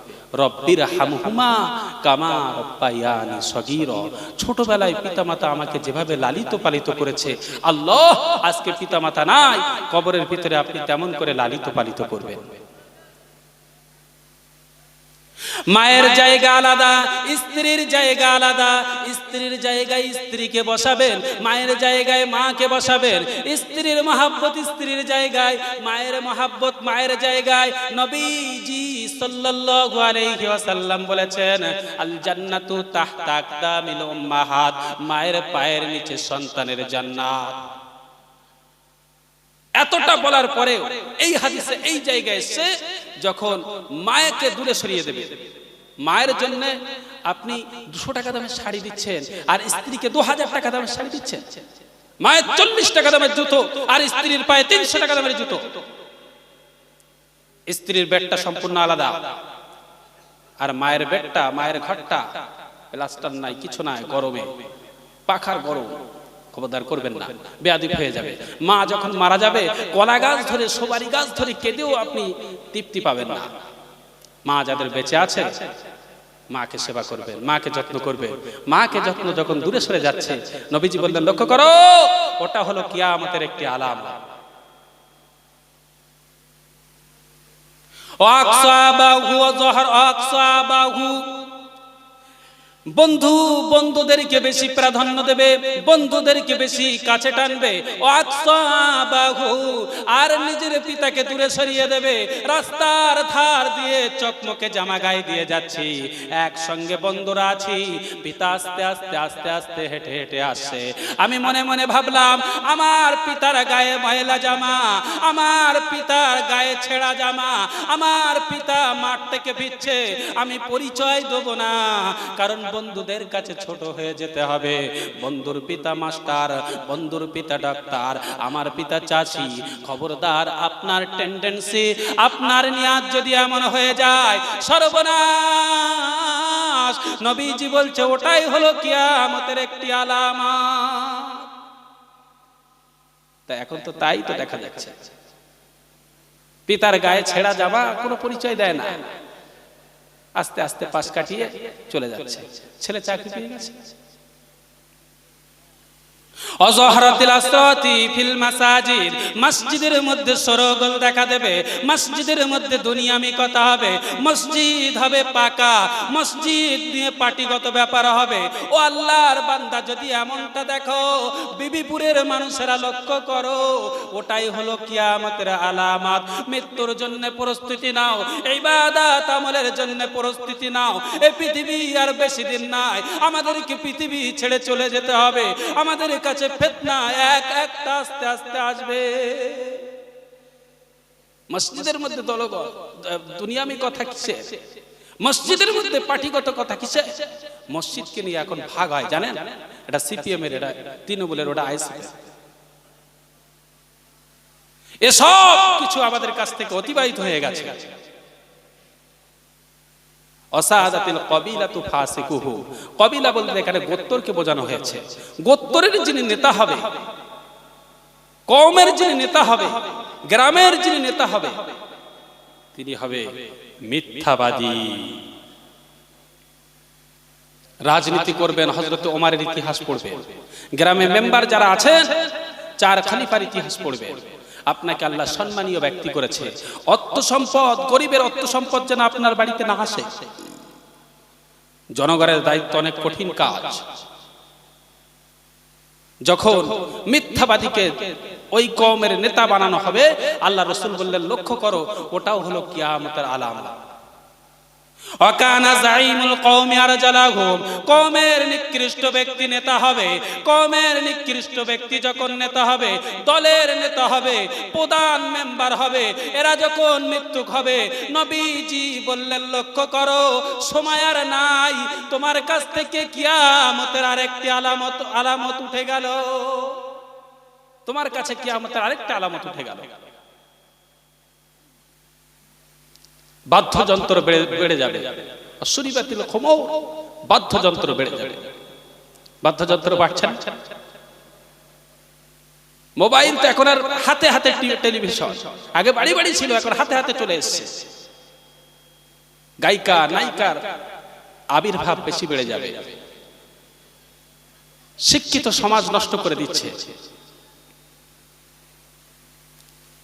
রব্বির হামহুমা কামা রব্বায়ানি সগীরা। ছোটবেলায় পিতামাতা আমাকে যেভাবে লালিত পালিত করেছে, আল্লাহ আজকে পিতামাতা নাই, কবরের ভিতরে আপনি তেমন করে লালিত পালিত করবেন। মায়ের জায়গা আলাদা, স্ত্রীর জায়গা আলাদা। স্ত্রীর জায়গায় স্ত্রীকে বসাবেন, মায়ের জায়গায় মাকে বসাবেন। স্ত্রীর মহাব্বত স্ত্রীর জায়গায়, মায়ের মহাব্বত মায়ের জায়গায়। নবীজি সাল্লাল্লাহু আলাইহি ওয়াসাল্লাম বলেছেন, আল জান্নাতু তাহতা আকদামিল উম্মাহাত, মায়ের পায়ের নিচে সন্তানের জান্নাত। এতটা বলার পরে এই হাদিসে এই জায়গায় এসে যখন মায়েকে দূরে সরিয়ে দেবে, মায়ের জন্য আপনি 200 টাকা দামের শাড়ি দিচ্ছেন আর স্ত্রীকে 2000 টাকা দামের শাড়ি দিচ্ছেন, মায়ের 40 টাকা দামের জুতো আর স্ত্রীর পায়ে 300 টাকা দামের জুতো। স্ত্রীর বেডটা সম্পূর্ণ আলাদা, আর মায়ের বেডটা, মায়ের ঘরটা প্লাস্টার নাই, কিছু নাই, গরমে পাখার গরম। খবরদার করবেন না, বেয়াদবি হয়ে যাবে। মা যখন মারা যাবে, কলা গাছ ধরে সুপারি গাছ ধরে কেঁদেও আপনি তৃপ্তি পাবেন না। মা যাদের বেঁচে আছে, মাকে সেবা করবেন, মাকে যত্ন করবেন। মাকে যত্ন যখন দূরে সরে যাচ্ছে, নবীজি বললেন লক্ষ্য করো, ওটা হলো কিয়ামতের একটি আলামত। ওয়াকসাবাহু ওয়া যাহার আকসাবাহু, বন্ধু বন্ধুদেরকে বেশি প্রাধান্য দেবে, বন্ধুদেরকে বেশি কাছে টানবে। আর নিজের পিতাকে দূরে সরিয়ে দেবে। রাস্তার ধার দিয়ে চকমকে জামা গায়ে দিয়ে যাচ্ছি, একসঙ্গে বন্ধুরা আছি, পিতা আস্তে আস্তে আস্তে আস্তে হেঁটে হেঁটে আসছে। আমি মনে মনে ভাবলাম, আমার পিতার গায়ে ময়লা জামা, আমার পিতার গায়ে ছেঁড়া জামা, আমার পিতা মাঠ থেকে ফিরছে, আমি পরিচয় দেব না, কারণ বন্ধুদের কাছে ছোট হয়ে যেতে হবে। বন্ধুর পিতা মাস্টার, বন্ধুর পিতা ডাক্তার, আমার পিতা চাচি। খবরদার, আপনার টেন্ডেন্সি, আপনার নিয়াত যদি এমন হয়ে যায়, সর্বনাশ। নবীজি বলছে ওটাই হলো কিয়ামতের একটি আলামত। তা এখন তো তাই তো দেখা যাচ্ছে, পিতার গায়ে ছেঁড়া জামা কোনো পরিচয় দেয় না, আস্তে আস্তে পাশ কাটিয়ে চলে যাচ্ছে। ছেলে চাকরি পেয়ে গেছে। অজহরাতিল আসরাতি ফিল মাসাজিদ, মসজিদের মধ্যে সরগোল দেখা দেবে, মসজিদের মধ্যে দুনিয়ামি কথা হবে, মসজিদ হবে পাকা, মসজিদ নিয়ে পার্টিগত ব্যাপার হবে। ও আল্লাহর বান্দা, যদি এমনটা দেখো, বিবিপুরের মানুষেরা লক্ষ্য করো, ওটাই হলো কিয়ামতের আলামত। মৃত্যুর জন্য প্রস্তুতি নাও, ইবাদত আমলের জন্য প্রস্তুতি নাও। এই পৃথিবী আর বেশি দিন নাই, আমাদেরকে পৃথিবী ছেড়ে চলে যেতে হবে। আমাদের কাছে ফিতনা এক একটা আস্তে আস্তে আসবে। মসজিদের মধ্যে দলগত দুনিয়ামি কথা কিসে, মসজিদের মধ্যে পার্টিগত কথা কিসে? মসজিদকে নিয়ে এখন ভাগ হয়, জানেন? এটা সিপিএম এর, এটা তৃণমূলের, ওটা আইএসএফ। এসব কিছু আমাদের কাছ থেকে অতিবাহিত হয়ে গেছে। অসাদাতিল কবিলাতু ফাসিকুহু, কবিলা বলতে এখানে গোত্রকে বোঝানো হয়েছে। গোত্রের যিনি নেতা হবে, কওমের যিনি নেতা হবে, গ্রামের যিনি নেতা হবে, তিনি হবে মিথ্যাবাদী। রাজনীতি করবেন, হযরত ওমরের ইতিহাস পড়বেন, গ্রামে মেম্বার যারা আছেন 4 খলিফার ইতিহাস পড়বেন। আপনাকে আল্লাহ সম্মানীয় ব্যক্তি করেছে। অর্থ সম্পদ, গরিবের অর্থ সম্পদ যেন আপনার বাড়িতে না আসে। জনগণের দায়িত্ব অনেক কঠিন কাজ। যখন মিথ্যাবাদীকে ওই কওমের নেতা বানানো হবে, আল্লাহ রাসূল বললেন লক্ষ্য করো, ওটাও হলো কিয়ামতের আলামত। ওয়াকানা যাইমুল কওমি আরজালাহুম, কওমের নিকৃষ্ট ব্যক্তি নেতা হবে। কওমের নিকৃষ্ট ব্যক্তি যখন নেতা হবে, দলের নেতা হবে, প্রধান মেম্বার হবে, এরা যখন মৃত্যুক হবে, নবীজি বললেন লক্ষ্য করো সময় আর নাই, তোমার কাছ থেকে কিয়ামতের আরেকটি আলামত উঠে গেল। তোমার কাছে কিয়ামতের আরেকটা আলামত উঠে গেল। বাদ্যযন্ত্র বেড়ে যাবে, অসুরিবাতিল খমৌ, বাদ্যযন্ত্র বেড়ে যাবে। বাদ্যযন্ত্র বাড়ছে না, মোবাইল তো এখন আর হাতে হাতে, টেলিভিশন আগে বাড়ি বাড়ি ছিল, এখন হাতে হাতে চলে এসেছে। গায়িকা নায়িকার আবির্ভাব বেশি বেড়ে যাবে, শিক্ষিত সমাজ নষ্ট করে দিচ্ছে।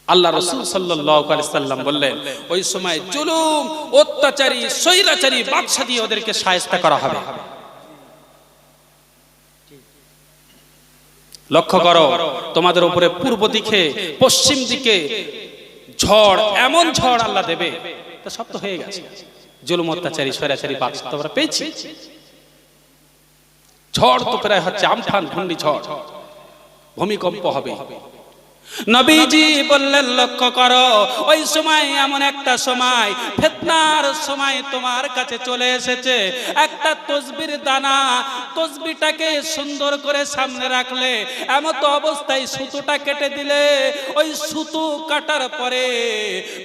আল্লাহ রাসূল সাল্লাল্লাহু আলাইহি সাল্লাম বললেন ওই সময় জুলুম, অত্যাচারী, স্বৈরাচারী বাদশা দিয়ে ওদেরকে শায়েস্তা করা হবে। লক্ষ্য করো তোমাদের উপরে পূর্ব দিকে, পশ্চিম দিকে ঝড়, এমন ঝড় আল্লাহ দেবে, তা সব তো হয়ে গেছে। জুলুম, অত্যাচারী, স্বৈরাচারী বাদশা তোমরা পেয়েছি। ঝড় তো প্রায় হচ্ছে আমফান, ঘূর্ণিঝড়, ভূমিকম্প হবে। নবীজি বললেন লক্ষ্য করো ওই সময় এমন একটা সময়, ফিতনার সময় তোমার কাছে চলে এসেছে। একটা তসবির দানা, তসবিটাকে সুন্দর করে সামনে রাখলে, এমন তো অবস্থায় সুতোটা কেটে দিলে, ওই সুতো কাটার পরে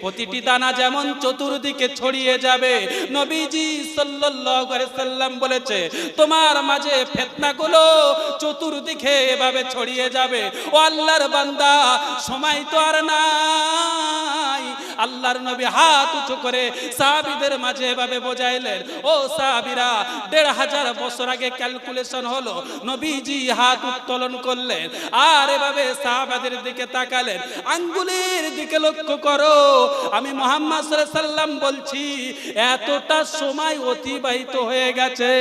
প্রতিটি দানা যেমন চতুর্দিকে ছড়িয়ে যাবে, নবীজি সাল্লাল্লাহু আলাইহি সাল্লাম বলেছে তোমার মাঝে ফিতনাগুলো চতুর্দিকে এভাবে ছড়িয়ে যাবে। ও আল্লাহর বান্দা, সময় তো আর নাই। আল্লাহর নবী হাত উঁচু করে সাহাবীদের মাঝে এভাবে বোঝাইলেন, ও সাহাবীরা, ১৫০০ বছর আগে ক্যালকুলেশন হলো, নবীজি হাত উত্তোলন করলেন আর এভাবে সাহাবাদের দিকে তাকালেন, আঙ্গুলের দিকে লক্ষ্য করো, আমি মুহাম্মদ সাল্লাল্লাহু আলাইহি সাল্লাম বলছি এতটা সময় অতিবাহিত হয়ে গেছে,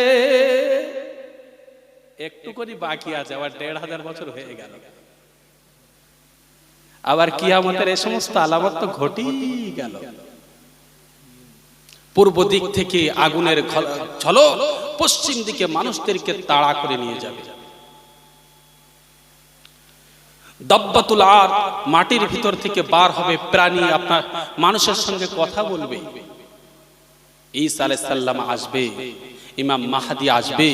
একটু করে বাকি আছে, আবার ১৫০০ বছর হয়ে গেল। আবার কিয়ামতের এই সমস্ত আলামত তো ঘটেই গেল। পূর্ব দিক থেকে আগুনের ঝলক, পশ্চিম দিকে মানুষদেরকে তাড়া করে নিয়ে যাবে। দাব্বাতুল আরদ, মাটির ভিতর থেকে বার হবে প্রাণী, আপনার মানুষের সঙ্গে কথা বলবে। ঈসা আলাইহিস সালাম আসবে, ইমাম মাহদি আসবে,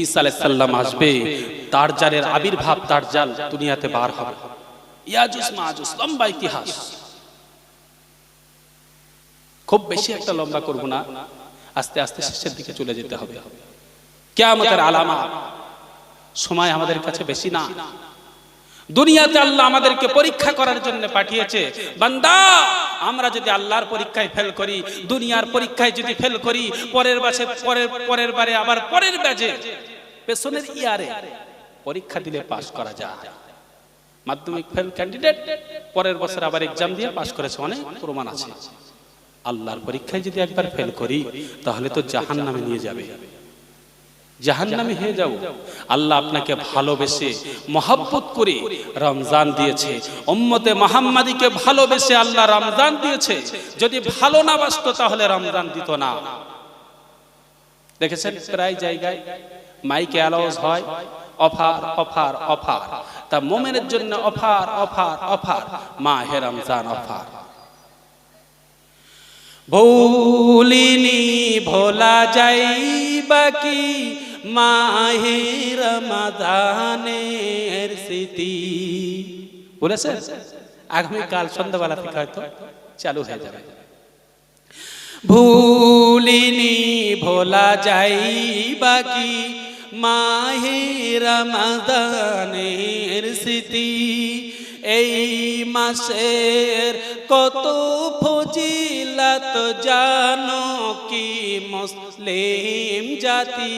ঈসা আলাইহিস সালাম আসবে, দাজ্জালের আবির্ভাব, দাজ্জাল দুনিয়াতে বার হবে। ইয়াজুজ মাজুজ, লম্বা ইতিহাস, খুব বেশি একটা লম্বা করব না, আস্তে আস্তে শেষের দিকে চলে যেতে হবে। কিয়ামতের আলামত সময় আমাদের কাছে বেশি না। দুনিয়াতে আল্লাহ আমাদেরকে পরীক্ষা করার জন্য পাঠিয়েছে। বান্দা, আমরা যদি আল্লাহর পরীক্ষায় ফেল করি, দুনিয়ার পরীক্ষায় যদি ফেল করি, পরের বারে আবার পরের ব্যাচে, পেছনের ইয়ারে পরীক্ষা দিলে পাস করা যায়। মাধ্যমিক ফেল ক্যান্ডিডেট পরের বছর আবার এক্সাম দিয়ে পাস করেছে, অনেক প্রমাণ আছে। আল্লাহর পরীক্ষায় যদি একবার ফেল করি, তাহলে তো জাহান্নামে নিয়ে যাবে, জাহান্নামী হয়ে যাও। আল্লাহ আপনাকে ভালোবেসে, মহব্বত করে রমজান দিয়েছে, উম্মতে মুহাম্মাদীকে ভালোবেসে আল্লাহ রমজান দিয়েছে। যদি ভালো না বাসতো তাহলে রমজান দিত না। দেখেছেন প্রায় জায়গায় মাইকে অ্যালাউন্স হয়, অফার অফার অফার, তা মুমিনের জন্য অফার অফার অফার, মাহে রমজান অফার। ভুলিনি ভোলা যাইবা কি মাহে রমাদানের স্মৃতি, বলেছেন আগামীকাল সন্ধ্যাবেলা থেকে হয়তো চালু হয়ে যাবে। ভুলিনি ভোলা যাইবা কি মাহে রমাদানের স্মৃতি, এই মাসের কত ফজিলত জানো কি মুসলিম জাতি,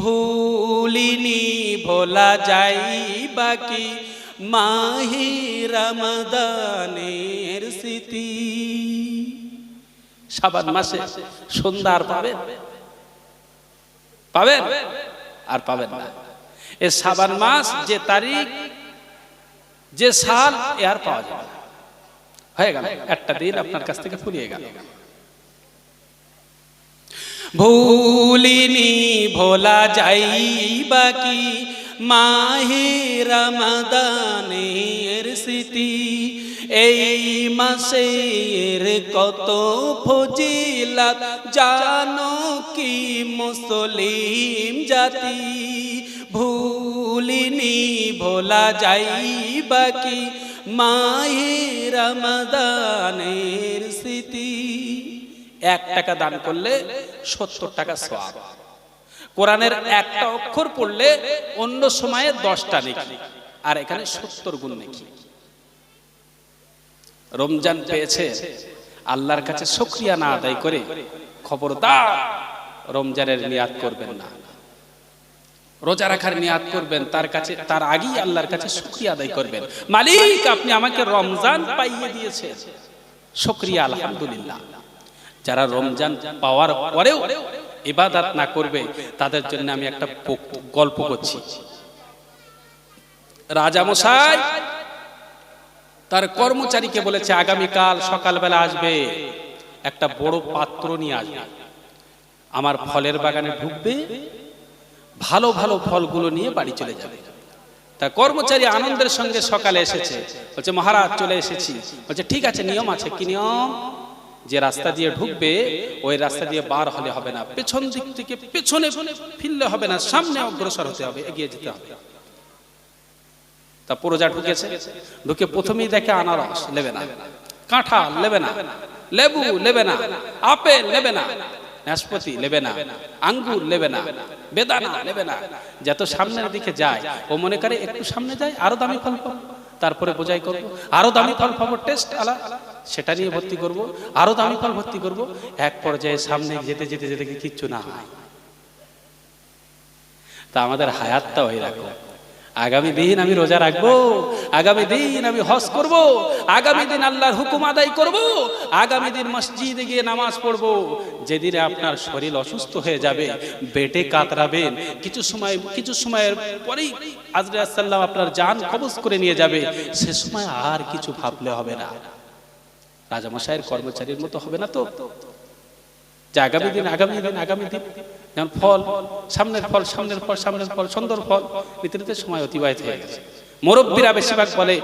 ভুলিনি ভোলা যাইবা কি মাহে রমাদানের স্মৃতি। শাবান মাসে সন্ধ্যা আর পাবেন, পাবেন আর পাবেন না। এই শাবান মাস যে তারিখ, যে সাল, এর পাওয়া যাবে না, হয়ে গেল একটা দিন আপনার কাছ থেকে ফুরিয়ে গেল। ভুলিনি ভোলা যাইবা কি মাহে রমাদানের স্মৃতি, এই মাসের কত ফজিলত জানো কি মুসলিম জাতি। ভুলিনি ভোলা যাইবা কি মাহে রমাদানের স্মৃতি। 1 টাকা দান করলে 70 টাকা সওয়াব। কোরআনের একটা অক্ষর পড়লে অন্য সময়ে 10টা নেকি, আর এখানে 70 গুণ নেকি। রমজান পেয়েছে, আল্লাহর কাছে শুকরিয়া না আদায় করে খবরদার রমজানের নিয়াত করবেন না। রোজা রাখার নিয়াত করবেন, তার আগেই আল্লাহর কাছে শুকরিয়া আদায় করবেন। মালিক, আপনি আমাকে রমজান পাইয়ে দিয়েছেন, শুকরিয়া আলহামদুলিল্লাহ। যারা রমজান পাওয়ার পরেও ইবাদত না করবে, তাদের জন্য আমি একটা গল্প করছি। রাজা মশাই তার কর্মচারীকে বলেছে, আগামীকাল সকালবেলা আসবে, একটা বড় পাত্র নিয়ে আসবে, আমার ফলের বাগানে ঢুকবে, ভালো ভালো ফলগুলো নিয়ে বাড়ি চলে যাবে। তা কর্মচারী আনন্দের সঙ্গে সকালে এসেছে, বলছে মহারাজ চলে এসেছি। বলছে ঠিক আছে, নিয়ম আছে। কি নিয়ম? যে রাস্তা দিয়ে ঢুকবে ওই রাস্তা দিয়ে বার হলে হবে না, পেছন দিক থেকে পেছনে ফিরলে হবে না, সামনে অগ্রসর হতে হবে, এগিয়ে যেতে হবে। তা প্রজা ঢুকেছে, ঢুকে প্রথমেই দেখে আনারস নেবে না, কাঁঠাল নেবে না, লেবু নেবে না, আপেল নেবে না, নাশপাতি নেবে না, আঙ্গুর নেবে না, বেদানা নেবে না। যত সামনের দিকে যায় ও মনে করে একটু সামনে যায় আরো দামি ফল পাবো, তারপরে বোঝাই করবো আরো দামি ফল পাবো, টেস্ট আলা সেটা নিয়ে ভর্তি করব, আরো দামি ফল ভর্তি করব। এক পর্যায়ে সামনে যেতে যেতে যেতে কিচ্ছু না হয়। তা আমাদের হায়াতটা হয়ে রাখো, আগামী দিন আমি রোজা রাখবো, আগামী দিন আমি হজ করব, আগামী দিন আল্লাহর হুকুম আদায় করব, আগামী দিন মসজিদে গিয়ে নামাজ পড়বো। যেদিনে আপনার শরীর অসুস্থ হয়ে যাবে, বেটে কাতরাবেন, কিছু সময়ের পরেই আজরাইল সাল্লাম আপনার জান কবজ করে নিয়ে যাবে, সে সময় আর কিছু ভাবলে হবে না। রাজামশাইয়ের কর্মচারীর মতো হবে না তো, যে আগামী দিন যেমন ফল, সামনের ফল, সামনের ফল, সামনের ফল, সুন্দর ফল, নিতে নিতে সময় অতিবাহিত হয়ে গেছে। মুরব্বীরা বেশিরভাগ বলে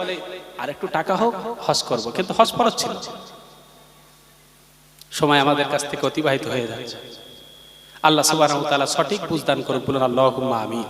আর একটু টাকা হোক হজ করব, কিন্তু হজ ফরজ ছিল। সময় আমাদের কাছ থেকে অতিবাহিত হয়ে যাচ্ছে। আল্লাহ সুবহানাহু ওয়া তাআলা সঠিক বুঝদান করুন, বলুন আল্লাহুম্মা আমিন।